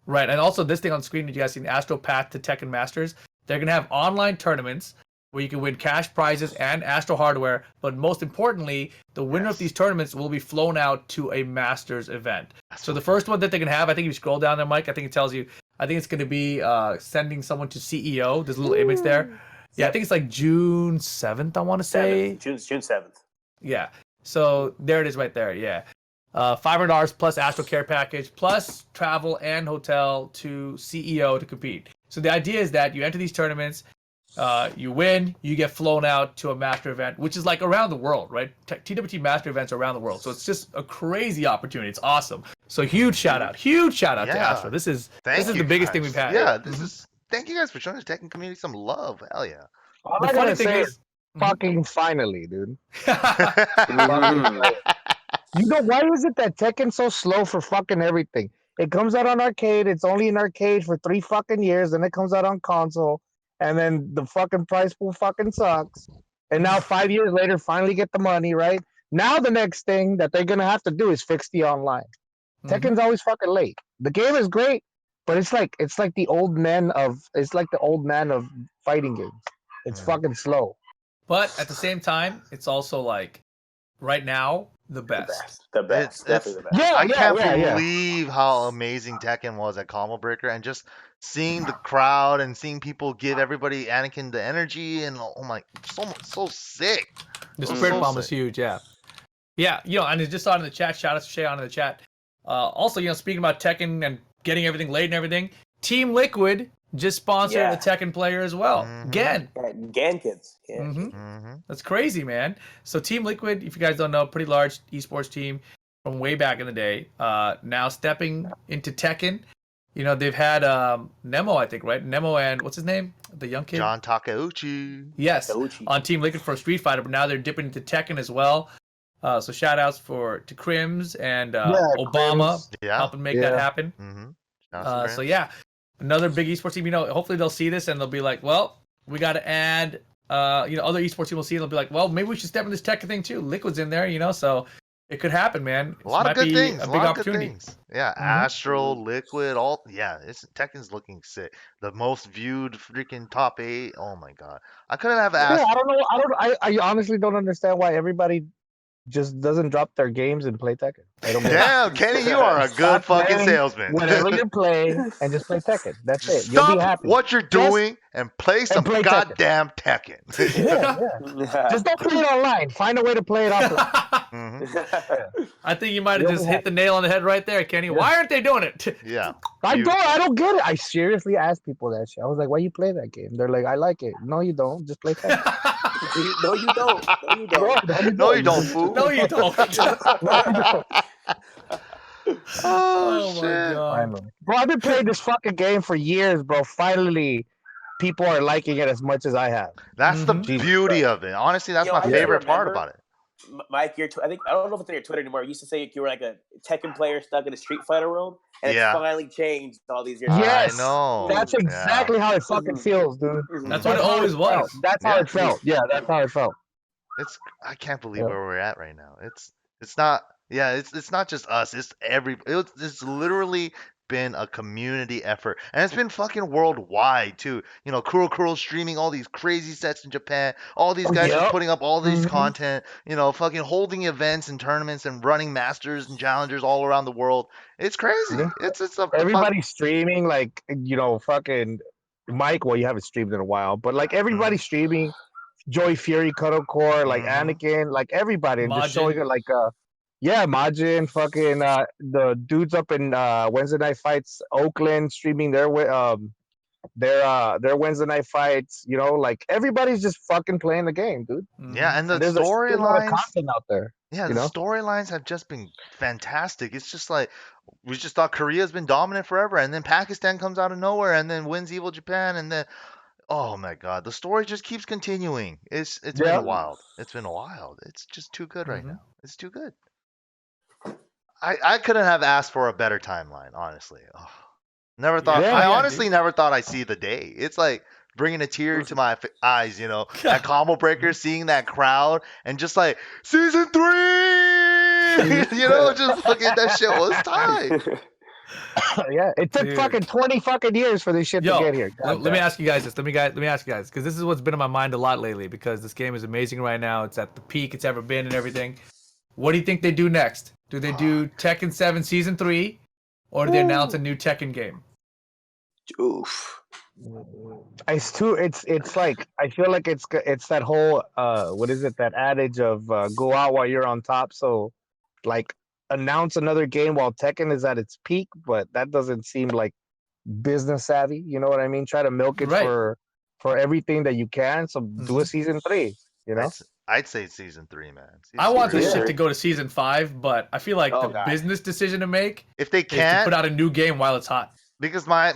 Right, and also this thing on screen, did you guys see the Astro Path to Tekken Masters? They're going to have online tournaments where you can win cash prizes and Astro hardware, but most importantly, the winner of these tournaments will be flown out to a Masters event. So the first one that they can have, I think if you scroll down there, Mike, I think it tells you, I think it's going to be sending someone to CEO. There's a little image there. Yeah, I think it's like June 7th, I want to say.
June 7th.
Yeah, so there it is right there, yeah. $500 plus Astro Care package, plus travel and hotel to CEO to compete. So the idea is that you enter these tournaments, you win, you get flown out to a master event, which is like around the world, right? TWT master events around the world. So it's just a crazy opportunity. It's awesome. So huge shout out to Astro. This is the biggest thing we've had.
Yeah, thank you guys for showing the Tekken community some love. Hell yeah.
All
The
I
funny
gotta
thing
say
is,
is, fucking finally, dude.
Mhm.
You know, why is it that Tekken's so slow for fucking everything? It comes out on arcade. It's only in arcade for 3 fucking years. Then it comes out on console. And then the fucking price pool fucking sucks. And now 5 years later, finally get the money, right? Now the next thing that they're going to have to do is fix the online. Tekken's always fucking late. The game is great, but it's like the old man of fighting games. It's fucking slow.
But at the same time, it's also like right now the best.
The best. Definitely the best.
Yeah,
I can't
yeah.
believe how amazing Tekken was at Combo Breaker, and just seeing the crowd and seeing people give everybody Anakin the energy, and oh my, so sick.
The
It was
Spirit
so
Bomb was
sick.
huge, yeah. Yeah, and I just saw it in the chat. Shout out to Shay on in the chat. Also, speaking about Tekken and getting everything late and everything, Team Liquid just sponsored a Tekken player as well. Gan.
Gan kids. Yeah.
That's crazy, man. So Team Liquid, if you guys don't know, pretty large esports team from way back in the day. Now stepping into Tekken. They've had Nemo, I think, right? Nemo and what's his name? The young kid?
John Takeuchi.
Yes,
Takeuchi.
on Team Liquid for Street Fighter, but now they're dipping into Tekken as well. So shout outs to Crims and Obama helping make that happen. So yeah, another big esports team. Hopefully they'll see this and they'll be like, well, we got to add. Other esports team will see it. They'll be like, well, maybe we should step in this Tekken thing too. Liquid's in there, so it could happen, man.
A lot of good things.
A big opportunity.
Yeah, Astro, Liquid, Tekken's looking sick. The most viewed freaking top 8. Oh my god, I couldn't have asked.
Yeah, I don't know. I honestly don't understand why everybody just doesn't drop their games and play Tekken. I don't get it.
Damn, Kenny, you are a good fucking salesman.
Whatever you play, and just play Tekken. That's it. You'll
Stop
be happy.
what you're doing and play some
play Tekken.
goddamn Tekken.
Yeah. Just don't play it online. Find a way to play it offline.
I think you might have just hit the nail on the head right there, Kenny. Why aren't they doing it?
Yeah.
I don't get it. I seriously ask people that shit. I was like, why you play that game? They're like, I like it. No, you don't. Just play Tekken.
No, you don't. No, you don't.
No, you don't, fool.
No, you don't.
Oh,
my
shit.
god.
Bro, I've been playing this fucking game for years, bro. Finally, people are liking it as much as I have.
That's the beauty of it. Honestly, that's my favorite part about it.
Mike, I don't know if it's on your Twitter anymore. You used to say you were like a Tekken player stuck in a Street Fighter world, and it's finally changed all these years.
Yes,
I know.
That's exactly how it fucking feels, dude.
That's what it always was.
That's how it felt. Yeah, that's how it felt.
I can't believe where we're at right now. It's not. Yeah, it's not just us. It's literally been a community effort, and it's been fucking worldwide too. Kuro streaming all these crazy sets in Japan. All these guys are putting up all these content. Fucking holding events and tournaments and running masters and challengers all around the world. It's crazy.
Everybody's streaming, like fucking Mike. Well, you haven't streamed in a while, but like everybody's streaming. Joy Fury, Cuddle Core, like Anakin, like everybody, and just showing it like Majin, fucking the dudes up in Wednesday Night Fights, Oakland, streaming their Wednesday Night Fights. Like everybody's just fucking playing the game, dude.
Yeah, and the
there's a lot of
storylines
content out there.
Yeah, the storylines have just been fantastic. It's just like we just thought Korea's been dominant forever, and then Pakistan comes out of nowhere and then wins Evil Japan, and then oh my god, the story just keeps continuing. It's been wild. It's been wild. It's just too good right now. It's too good. I couldn't have asked for a better timeline, honestly. Ugh. Never thought.
Yeah,
I
yeah,
honestly
dude.
never thought I'd see the day. It's like bringing a tear to my eyes, at Combo Breaker, seeing that crowd, and just like season 3, just fucking that shit was tight.
Yeah, it took
Dude.
fucking 20 fucking years for this shit to
Yo,
get here.
let me ask you guys this. Let me ask you guys, because this is what's been on my mind a lot lately. Because this game is amazing right now. It's at the peak it's ever been and everything. What do you think they do next? Do they do Tekken 7 Season 3, or do they announce a new Tekken game?
Oof.
It's like I feel like it's that whole what is it, that adage of go out while you're on top. So like announce another game while Tekken is at its peak, but that doesn't seem like business savvy. You know what I mean? Try to milk it
Right.
for everything that you can. So do a season 3. You know?
I'd say season 3, man.
I want this
Yeah.
shit to go to Season 5, but I feel like
Oh,
the
God.
business decision to make
If they
is to
can't,
put out a new game while it's hot.
because my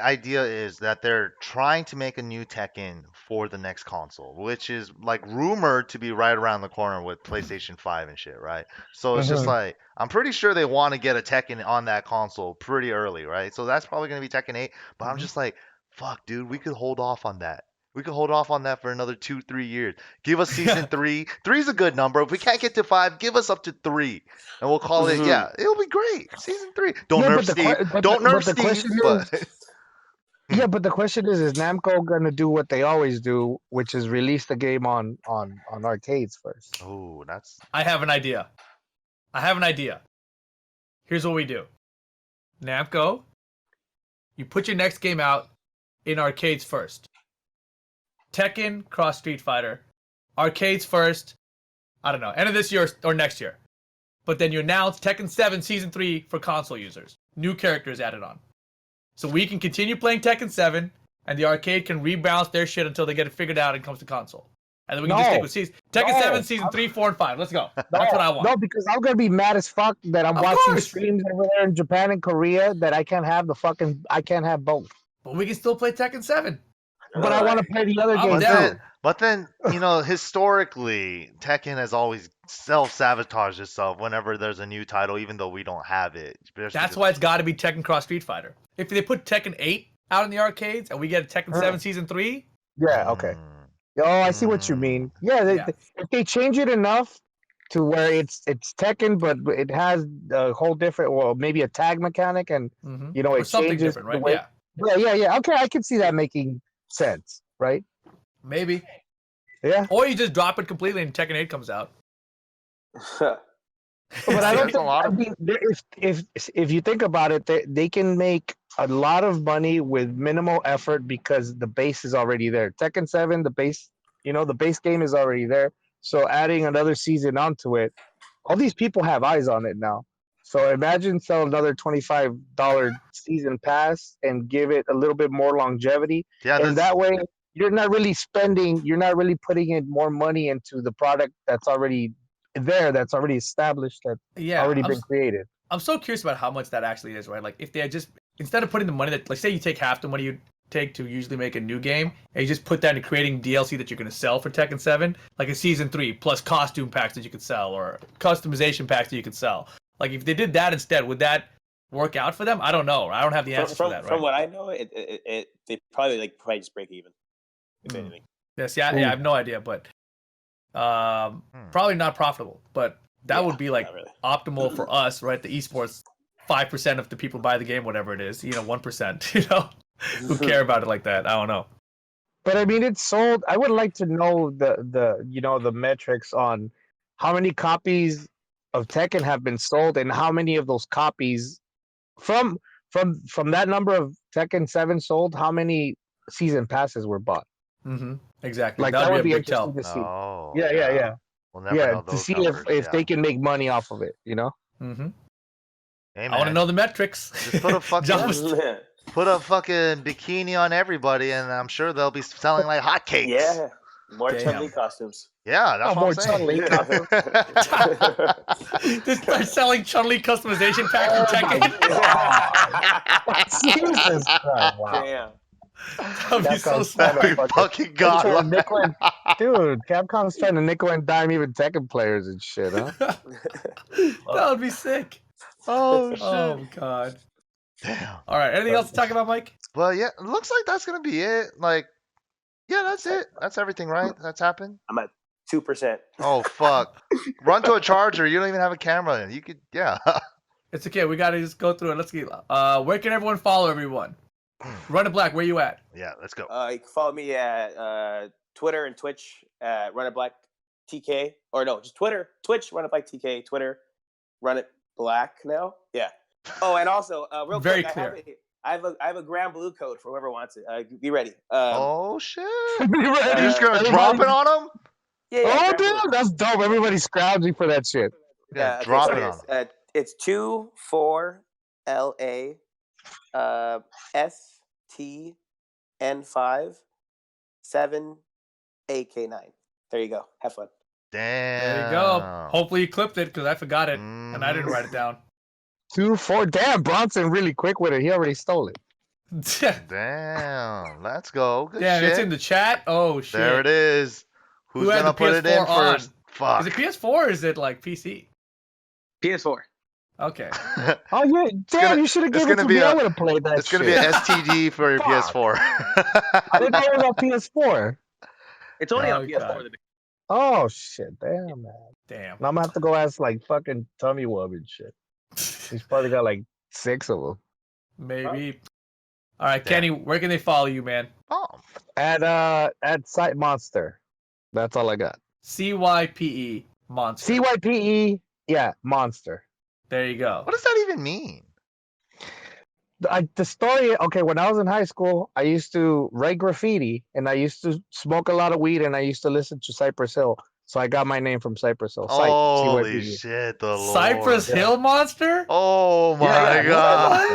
idea is that they're trying to make a new Tekken for the next console, which is like rumored to be right around the corner with PlayStation 5 and shit, right? So it's just
Mhm.
like I'm pretty sure they want to get a Tekken on that console pretty early, right? So that's probably gonna be Tekken 8. But I'm
Mhm.
just like, fuck, dude, we could hold off on that. We could hold off on that for another 2, 3 years. Give us season 3. 3's a good number. If we can't get to 5, give us up to 3, and we'll call it.
Mhm.
Yeah, it'll be great. Season 3. Don't
Yeah,
nerf
but the
Steve.
que- but
Don't
the,
nerf
but the
Steve.
question
But
is, yeah, but the question is Namco gonna do what they always do, which is release the game on arcades first?
oh, that's
I have an idea. Here's what we do. Namco, you put your next game out in arcades first. Tekken, Cross Street Fighter. Arcades first. I don't know, end of this year or next year. But then you announce Tekken 7 Season 3 for console users. New characters added on. So we can continue playing Tekken 7, and the arcade can rebalance their shit until they get it figured out and comes to console. And then we can just
No.
stick with season Tekken
No.
7 Season 3, 4, and 5. Let's go. That's what I want.
No, because I'm gonna be mad as fuck that I'm
Of
watching
course.
streams over there in Japan and Korea that I can't have both.
But we can still play Tekken 7.
But I want to play the other
I'm
games
down.
too.
But then, historically, Tekken has always self-sabotaged itself whenever there's a new title, even though we don't have it.
That's why it's got to be Tekken Cross Street Fighter. If they put Tekken 8 out in the arcades and we get a Tekken 7 Season 3,
Yeah, okay. Oh, I see what you mean. Yeah,
Yeah.
if they change it enough to where it's Tekken, but it has a whole different, well, maybe a tag mechanic, and
or
it
something
changes
different,
the
right?
way.
Yeah,
Yeah. Okay, I can see that making sense, right?
maybe.
Yeah,
Or you just drop it completely and Tekken 8 comes out.
but I don't
There's a
think.
lot
I
of-
mean, if you think about it, they can make a lot of money with minimal effort because the base is already there. Tekken 7, the base game is already there. So adding another season onto it, all these people have eyes on it now. So imagine sell another $25 season pass and give it a little bit more longevity.
Yeah,
And that way you're not really putting in more money into the product that's already there, that's already established, that's
Yeah,
already been created.
I'm so curious about how much that actually is, right? Like, if they had just, instead of putting the money that, like, say you take half the money you take to usually make a new game, and you just put that into creating DLC that you're going to sell for Tekken 7, like a Season 3, plus costume packs that you could sell, or customization packs that you could sell. Like, if they did that instead, would that work out for them? I don't know. I don't have the answer for that, right?
From what I know, they probably just break even, if anything.
Yes, yeah, I have no idea, but probably not profitable. But that would be like
not really.
optimal for us, right? The esports, 5% of the people buy the game, whatever it is, 1%, who care about it like that. I don't know.
But I mean, it's sold. I would like to know the metrics on how many copies of Tekken have been sold and how many of those copies from that number of Tekken 7 sold, how many season passes were bought.
Exactly.
Like
That'd
that would be
a big tell.
interesting to see.
Oh,
Yeah.
We'll never know
To
those
see
numbers.
if they can make money off of it,
Hey,
Hey,
I want to
man,
know the metrics.
Just put a fucking
Just-
put a fucking bikini on everybody, and I'm sure they'll be selling like hotcakes.
Yeah, more
Damn.
Chun-Li costumes.
Yeah, that's what
more
I'm saying.
Chun-Li
Just start selling Chun-Li customization packs for Tekken.
Jesus Christ! Wow.
Damn.
That'd be so
Capcom's
smart.
trying to
We fucking got
trying to
one.
nickel and, dude, Capcom's trying to nickel and dime even Tekken players and shit, huh?
That would be sick.
Oh shit.
Oh God.
Damn.
All right. Anything else to talk about, Mike?
Well, yeah, it looks like that's gonna be it. Like, yeah, that's it. That's everything, right? That's happened.
I'm at 2%.
Oh fuck. Run to a charger. You don't even have a camera. You could, yeah.
It's okay. We gotta just go through it. Let's get. Where can everyone follow everyone? RunItBlack, where you at?
Yeah, let's go.
You can follow me at Twitter and Twitch at RunItBlack TK. Or no, just Twitter. Twitch, RunItBlack TK. Twitter, RunItBlack now. Yeah. Oh, and also, real
Very
quick,
clear.
I have a Grand Blue code for whoever wants it. Be ready.
Oh shit.
Be ready.
You're just gonna
everybody-
drop it on him?
Yeah,
Oh,
Grand Blue.
dude, that's dope. Everybody's scrounging for that shit.
Yeah,
okay,
drop
so
it on him.
it's 24LA STN5 7AK9. There you go. Have fun.
Damn.
There you go. Hopefully you clipped it because I forgot it and I didn't write it down.
2-4. Damn, Bronson really quick with it. He already stole it.
Damn. Let's go. Good
Yeah,
shit.
it's in the chat. Oh shit.
There it is. Who's
Who had
gonna
the
put it in
PS4 on?
first? Fuck.
Is it PS4 or is it like PC?
PS4.
Okay.
Oh, yeah. Damn,
gonna-
you should have
it's
given it
gonna
to
be
me. I
a-
would have played that
It's gonna
shit.
be an STD for your
Fuck.
PS4.
I didn't know it was on PS4.
It's only
Oh,
on PS4.
God.
Oh, shit. Damn, man.
Damn.
Now I'm going to have to go ask, like, fucking Tummy Wub and shit. He's probably got, like, 6 of them.
Maybe. All right,
Damn.
Kenny, where can they follow you, man?
Oh.
At CypeMonster. That's all I got.
CYPE Monster.
CYPE. Yeah, Monster.
There you go.
What does that even mean?
The story, okay, when I was in high school, I used to write graffiti and I used to smoke a lot of weed and I used to listen to Cypress Hill. So I got my name from Cypress Hill. Cype,
Holy
CYPE.
shit, the Lord.
Cypress Hill Monster?
Oh my
Yeah,
god.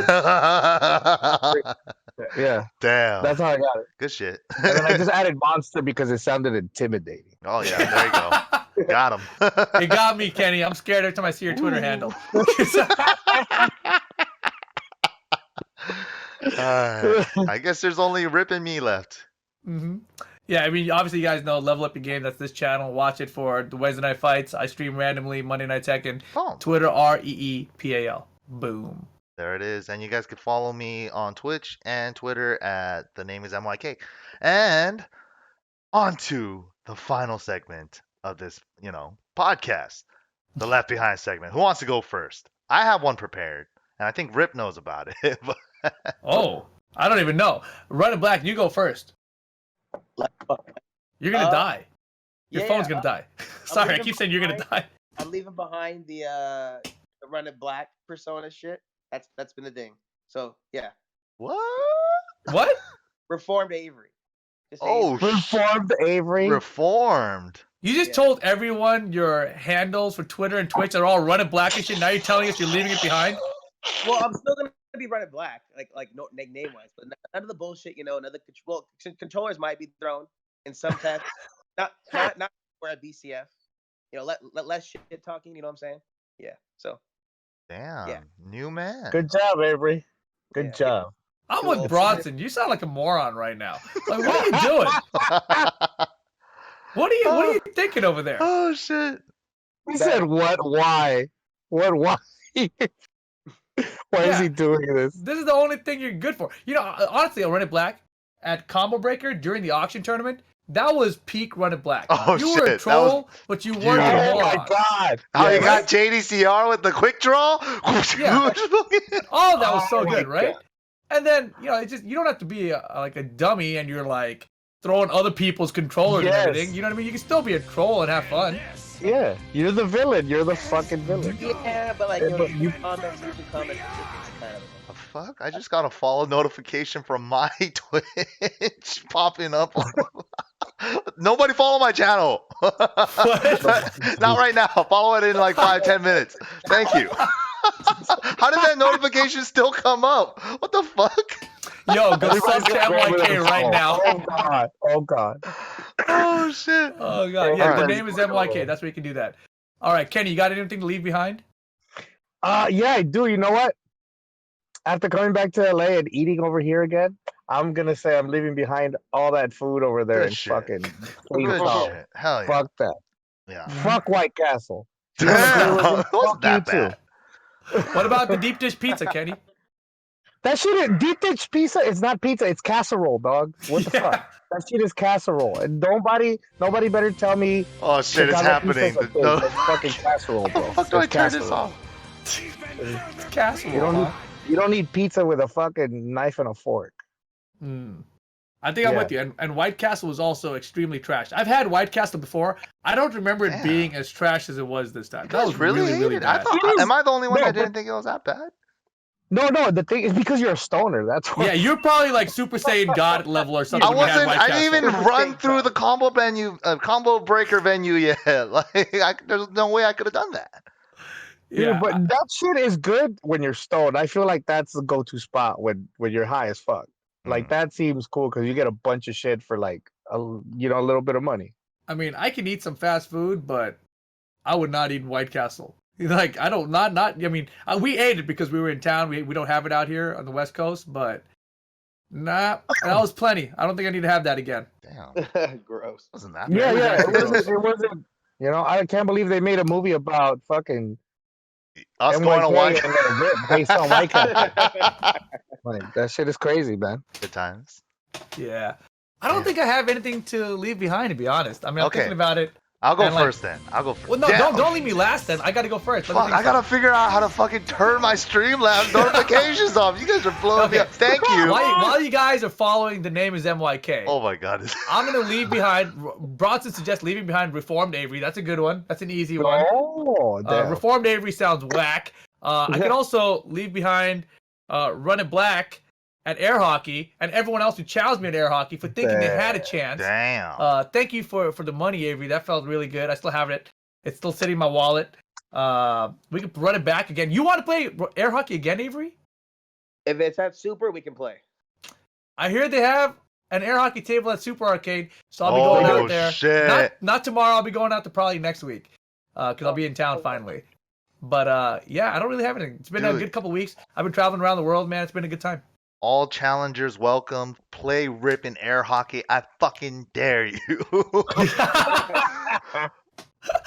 Yeah,
Damn.
that's how I got it.
Good shit.
And then I just added Monster because it sounded intimidating.
Oh yeah, there you go. Got him.
You got me, Kenny. I'm scared every time I see your Twitter handle.
I guess there's only Rip and me left.
hmm Yeah, I mean, obviously, you guys know Level Up Your Game. That's this channel. Watch it for the Wednesday night fights. I stream randomly Monday Night Tekken.
Oh,
Twitter REEPAL. Boom.
there it is. And you guys can follow me on Twitch and Twitter at the name is MYK. And on to the final segment of this, podcast. The Left Behind segment. Who wants to go first? I have one prepared, and I think Rip knows about it.
Oh, I don't even know. RunItBlack, you go first. You're gonna die. Your phone's gonna die. Sorry, I keep saying you're gonna die.
I'm leaving behind the RunItBlack persona shit. That's been the thing. So yeah,
What?
What?
reformed Avery. Just
Oh,
Avery.
Reformed Avery.
reformed.
You just
Yeah.
told everyone your handles for Twitter and Twitch are all RunItBlack and shit. Now you're telling us you're leaving it behind?
Well, I'm still gonna be RunItBlack, like no name wise, but none of the bullshit. Another controllers might be thrown in some tests. not for a BCF. Let less shit talking. You know what I'm saying? Yeah. So
Damn.
Yeah.
New man.
Good job, Avery. Good
Yeah.
job.
I'm
Cool.
with Bronson. You sound like a moron right now. Like, what are you doing? What are you thinking over there?
Oh shit.
He said, what? Why? What? Why? Why is
Yeah.
he doing this?
This is the only thing you're good for. Honestly, I'll RunItBlack at Combo Breaker during the auction tournament. That was peak RunItBlack.
Oh,
you were
shit.
a
That
troll, but you weren't a
Oh
moron.
my god.
Oh, you
Yeah.
got JDCR with the quick draw?
Yeah. Oh, that was so
Oh my
good, right? And then it's just you don't have to be like a dummy and you're like throwing other people's controllers
Yes.
and everything. You know what I mean? You can still be a troll and have fun.
Yeah, you're the villain. You're the fucking villain.
yeah, but like
But you-
comments, you comment, it's kind of
The fuck? I just got a follow notification from my Twitch popping up. Nobody follow my channel. Not right now. Follow it in like 5-10 minutes. Thank you. How did that notification still come up? What the fuck?
Yo, go sub to MYK right now.
Oh god. Oh god.
Oh shit.
Oh god, yeah.
Alright.
The name is MYK. That's where you can do that. All right, Kenny, you got anything to leave behind?
Yeah, I do. You know what? After coming back to LA and eating over here again, I'm gonna say I'm leaving behind all that food over there
Good
and
shit.
fucking clean
Good
out.
shit. Hell yeah.
Fuck that.
Yeah.
Fuck White Castle. You wanna agree
Damn.
with me?
It wasn't
Fuck you
that
too.
bad.
What about the deep dish pizza, Kenny?
That shit is deep dish pizza. It's not pizza. It's casserole, dog. What the
Yeah.
fuck? That shit is casserole. And nobody better tell me
Oh shit, it's
Chicano pizza's
happening.
a thing. It's fucking casserole,
How
bro.
the fuck do I
It's
turn this
casserole.
off?
It's casserole.
You don't
huh?
need you don't need pizza with a fucking knife and a fork.
Mm. I think I'm
Yeah.
with you. And White Castle was also extremely trash. I've had White Castle before. I don't remember it
Damn.
being as trash as it was this time.
You
That
guys
was
really
really,
hate
really
it? I
bad.
thought.
It is-
Am I the only one
no,
that
but-
didn't think it was that bad?
No, the thing is because you're a stoner. That's why.
Yeah, you're probably like Super Saiyan God level or something.
I
when you had
wasn't.
White
I didn't
Castle.
even
Super
run
Saiyan
through
God.
the combo breaker venue yet. There's no way I could have done that.
Dude,
Yeah,
but that shit is good when you're stoned. I feel like that's the go-to spot when you're high as fuck. Like that seems cool because you get a bunch of shit for like a little bit of money.
I mean, I can eat some fast food, but I would not eat White Castle. Like, I don't, not. I mean, we ate it because we were in town. We don't have it out here on the West Coast, but nah, that was plenty. I don't think I need to have that again.
Damn,
Gross.
wasn't that
Yeah,
bad?
yeah. It
Gross.
wasn't. It wasn't. I can't believe they made a movie about fucking
Us
NYK
going to White.
and then Rip based on White Castle. Like that shit is crazy, man.
Good times.
Yeah. I don't
Yeah.
think I have anything to leave behind, to be honest. I mean, I'm
Okay.
thinking about it.
I'll go
And, like-
first then. I'll go first.
Well, no,
Damn.
don't leave me last then. I got to go first. Let me
Fuck,
think
I gotta figure out how to fucking turn my Streamlabs notifications off. You guys are blowing me
Okay.
up. Thank you.
While you guys are following, the name is MYK.
Oh my god.
I'm gonna leave behind. Bronson suggests leaving behind Reformed Avery. That's a good one. That's an easy one.
Oh, damn.
Reformed Avery sounds whack. I can also leave behind RunItBlack at air hockey, and everyone else who challenged me at air hockey for thinking they had a chance.
Damn.
Thank you for the money, Avery. That felt really good. I still have it. It's still sitting in my wallet. We could run it back again. You want to play air hockey again, Avery?
If it's at Super, we can play.
I hear they have an air hockey table at Super Arcade, so I'll be going
Oh,
out there.
shit.
Not tomorrow. I'll be going out to probably next week, because I'll be in town finally. But yeah, I don't really have anything. It's been a
Dude.
good couple weeks. I've been traveling around the world, man. It's been a good time.
All challengers welcome. Play Rip in air hockey. I fucking dare you.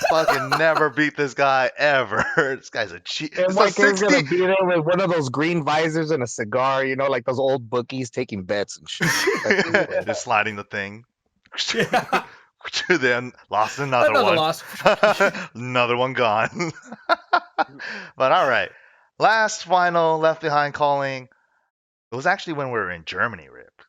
Fucking never beat this guy ever. This guy's a cheat.
And
It's a
Mike is
60.
gonna be there with one of those green visors and a cigar, like those old bookies taking bets and shit.
Just sliding the thing.
Yeah.
Then lost another one.
loss.
Another one gone. But all right. Last final Left Behind calling. It was actually when we were in Germany, Rip.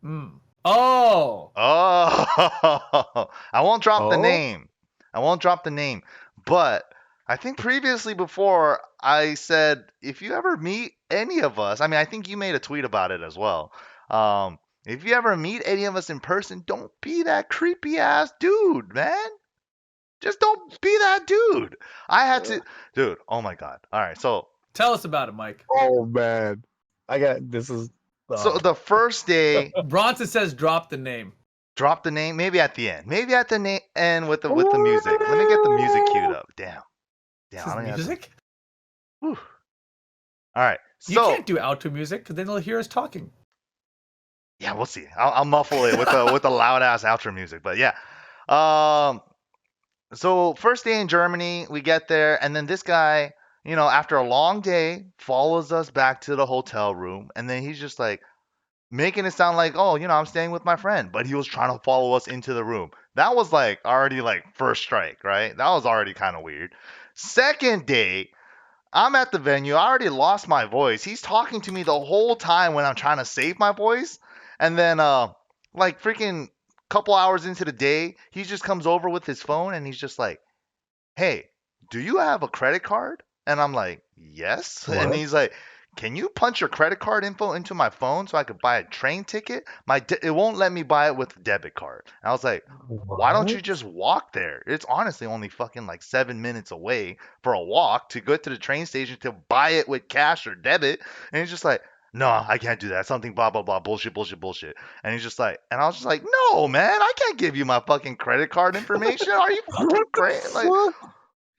Mm. Oh.
Oh, I won't drop the
Oh?
name. I won't drop the name. But I think previously before I said, if you ever meet any of us, I mean, I think you made a tweet about it as well. If you ever meet any of us in person, don't be that creepy ass dude, man. Just don't be that dude. I had to, dude. Oh my god. All right, so
Tell us about it, Mike.
Oh man, this is.
so the first day,
Bronson says drop the name.
drop the name. Maybe at the end. Maybe at the end with the music. Let me get the music queued up. Damn.
This
I
is
don't have to-
music?
Whew. All right.
You
So
can't do outro music because then they'll hear us talking.
yeah, we'll see. I'll muffle it with the loud ass outro music. But yeah. So first day in Germany, we get there, and then this guy, after a long day, follows us back to the hotel room, and then he's just like making it sound like, oh, I'm staying with my friend, but he was trying to follow us into the room. That was like already like first strike, right? That was already kind of weird. Second day, I'm at the venue. I already lost my voice. He's talking to me the whole time when I'm trying to save my voice. And then, like freaking couple hours into the day, he just comes over with his phone and he's just like, hey, do you have a credit card? And I'm like, yes.
What?
And he's like, can you punch your credit card info into my phone so I could buy a train ticket? It won't let me buy it with a debit card. And I was like, why don't you just walk there? It's honestly only fucking like 7 minutes away for a walk to go to the train station to buy it with cash or debit. And he's just like, no, I can't do that. Something blah, blah, blah, bullshit. And he's just like, and I was just like, no, man, I can't give you my fucking credit card information. Are you fucking crazy? Like,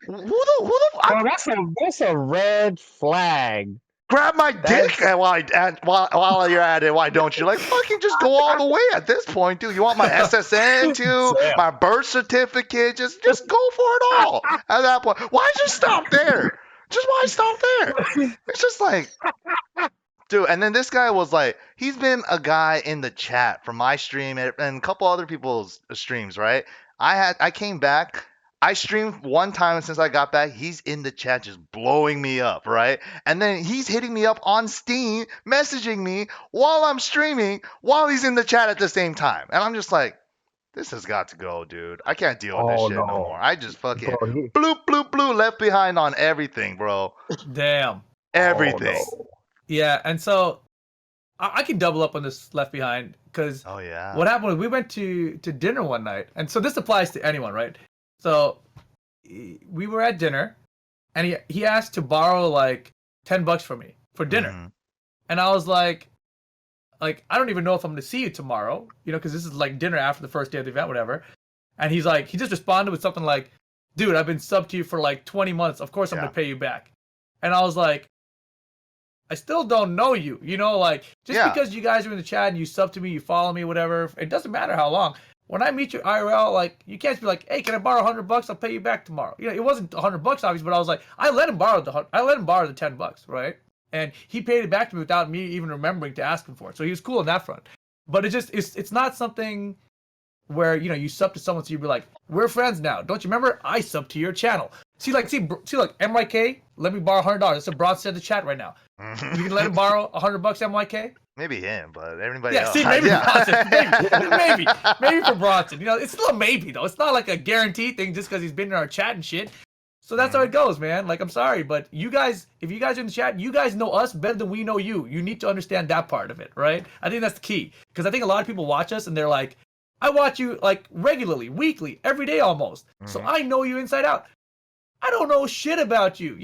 who the
Oh, that's a red flag.
grab my dick while you're at it? Why don't you? Like, fucking just go all the way at this point, dude. You want my SSN too?
Yeah.
My birth certificate? Just go for it all at that point. Why'd you stop there? Just why stop there? It's just like, dude. And then this guy was like, he's been a guy in the chat from my stream and a couple other people's streams, right? I came back. I streamed one time since I got back. He's in the chat just blowing me up, right? And then he's hitting me up on Steam, messaging me while I'm streaming, while he's in the chat at the same time. And I'm just like, this has got to go, dude. I can't deal with this
Oh
shit no more.
no,
I just fucking
bro.
bloop, bloop, bloop, left behind on everything, bro.
Damn.
Everything.
Oh, no.
Yeah, and so I can double up on this Left Behind because
Oh, yeah.
what happened was we went to dinner one night, and so this applies to anyone, right? So we were at dinner, and he asked to borrow like $10 from me for dinner,
Mhm.
and I was like I don't even know if I'm gonna see you tomorrow, because this is like dinner after the first day of the event, whatever. And he just responded with something like, "Dude, I've been sub to you for like 20 months. Of course I'm
Yeah.
gonna pay you back." And I was like, I still don't know you, just
Yeah.
because you guys are in the chat and you sub to me, you follow me, whatever. It doesn't matter how long. When I meet you IRL, you can't be like, "Hey, can I borrow $100? I'll pay you back tomorrow." It wasn't $100 obviously, but I was like, I let him borrow the $10, right? And he paid it back to me without me even remembering to ask him for it. So he was cool on that front. But it's not something where you sub to someone, so you'd be like, "We're friends now. Don't you remember? I sub to your channel." See, MYK, let me borrow $100. That's what Broad said in the chat right now. You can let him borrow $100, MYK?
Maybe him, but everybody
Yeah,
else.
see, maybe
Yeah.
Bronson. Maybe for Bronson. It's still a maybe, though. It's not like a guaranteed thing just because he's been in our chat and shit. So that's how it goes, man. I'm sorry, but if you guys are in the chat, you guys know us better than we know you. You need to understand that part of it, right? I think that's the key. Because I think a lot of people watch us and they're like, I watch you regularly, weekly, every day almost. So I know you inside out. I don't know shit about you.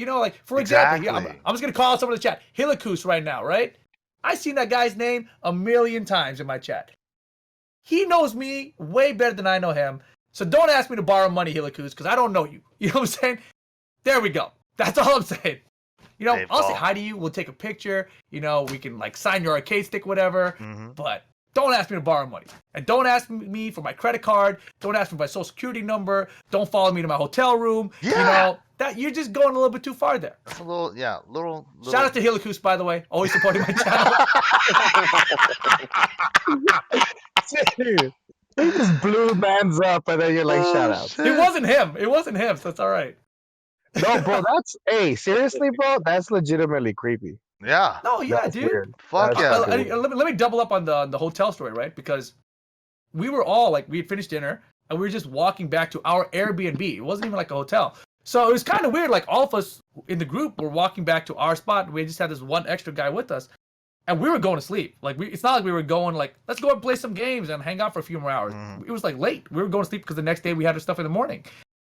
For example,
Exactly.
I'm just going to call someone in the chat. Hilikus right now, right? I've seen that guy's name a million times in my chat. He knows me way better than I know him. So don't ask me to borrow money, Hilikus, because I don't know you. You know what I'm saying? There we go. That's all I'm saying. I'll say hi to you. We'll take a picture. We can sign your arcade stick, whatever. But don't ask me to borrow money. And don't ask me for my credit card. Don't ask me for my social security number. Don't follow me to my hotel room.
Yeah.
That you're just going a little bit too far there.
That's a little.
Shout out to Hilikus, by the way. Always supporting my channel.
Dude, he just blew man's up, and then you're like, "Shout out."
shit.
It wasn't him, so it's all right.
No, bro, seriously, bro, that's legitimately creepy.
Yeah.
No, yeah,
That's
dude.
weird.
Fuck
That's
yeah.
fucking weird.
Let me double up on the hotel story, right? Because we were all we had finished dinner and we were just walking back to our Airbnb. It wasn't even like a hotel. So it was kind of weird. All of us in the group were walking back to our spot. And we just had this one extra guy with us. And we were going to sleep. It's not like we were going let's go and play some games and hang out for a few more hours. It was late. We were going to sleep because the next day we had our stuff in the morning.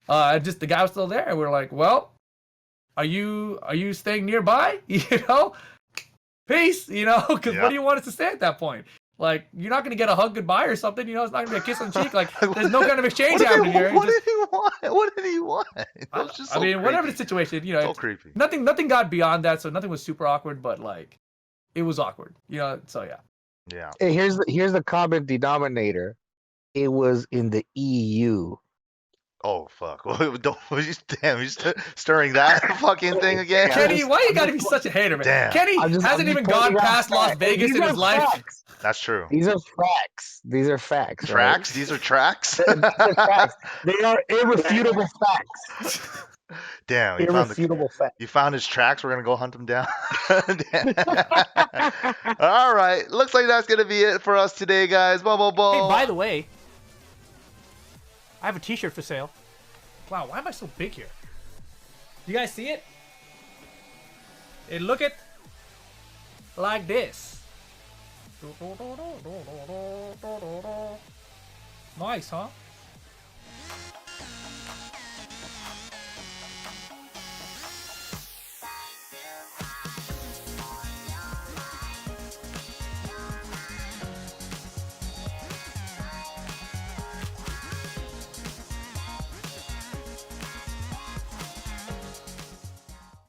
The guy was still there. And we were like, well, are you staying nearby? Peace, because what do you want us to say at that point? You're not going to get a hug goodbye or something, it's not going to be a kiss on the cheek. There's no kind of exchange happening here.
What did he want? What did he want? It was just so
whatever the
creepy.
situation,
So creepy.
nothing got beyond that, so nothing was super awkward, but it was awkward, so yeah.
Yeah.
Hey, here's the common denominator. It was in the EU.
Oh fuck! Damn, you stirring that fucking thing again?
Kenny, why you gotta be such a hater, man?
Damn.
Kenny
I'm
hasn't even
pointing
gone
out
past Las
facts.
Vegas
These
in
are
his life.
facts.
That's true.
These are facts. These are facts.
Tracks? These are tracks?
Right? They're facts. They are irrefutable facts.
Damn,
Irrefutable facts.
you found his tracks. We're gonna go hunt him down. All right, looks like that's gonna be it for us today, guys.
Hey, by the way, I have a T-shirt for sale.
Wow, why am I so big here? You guys see it? It look it like this. Nice, huh?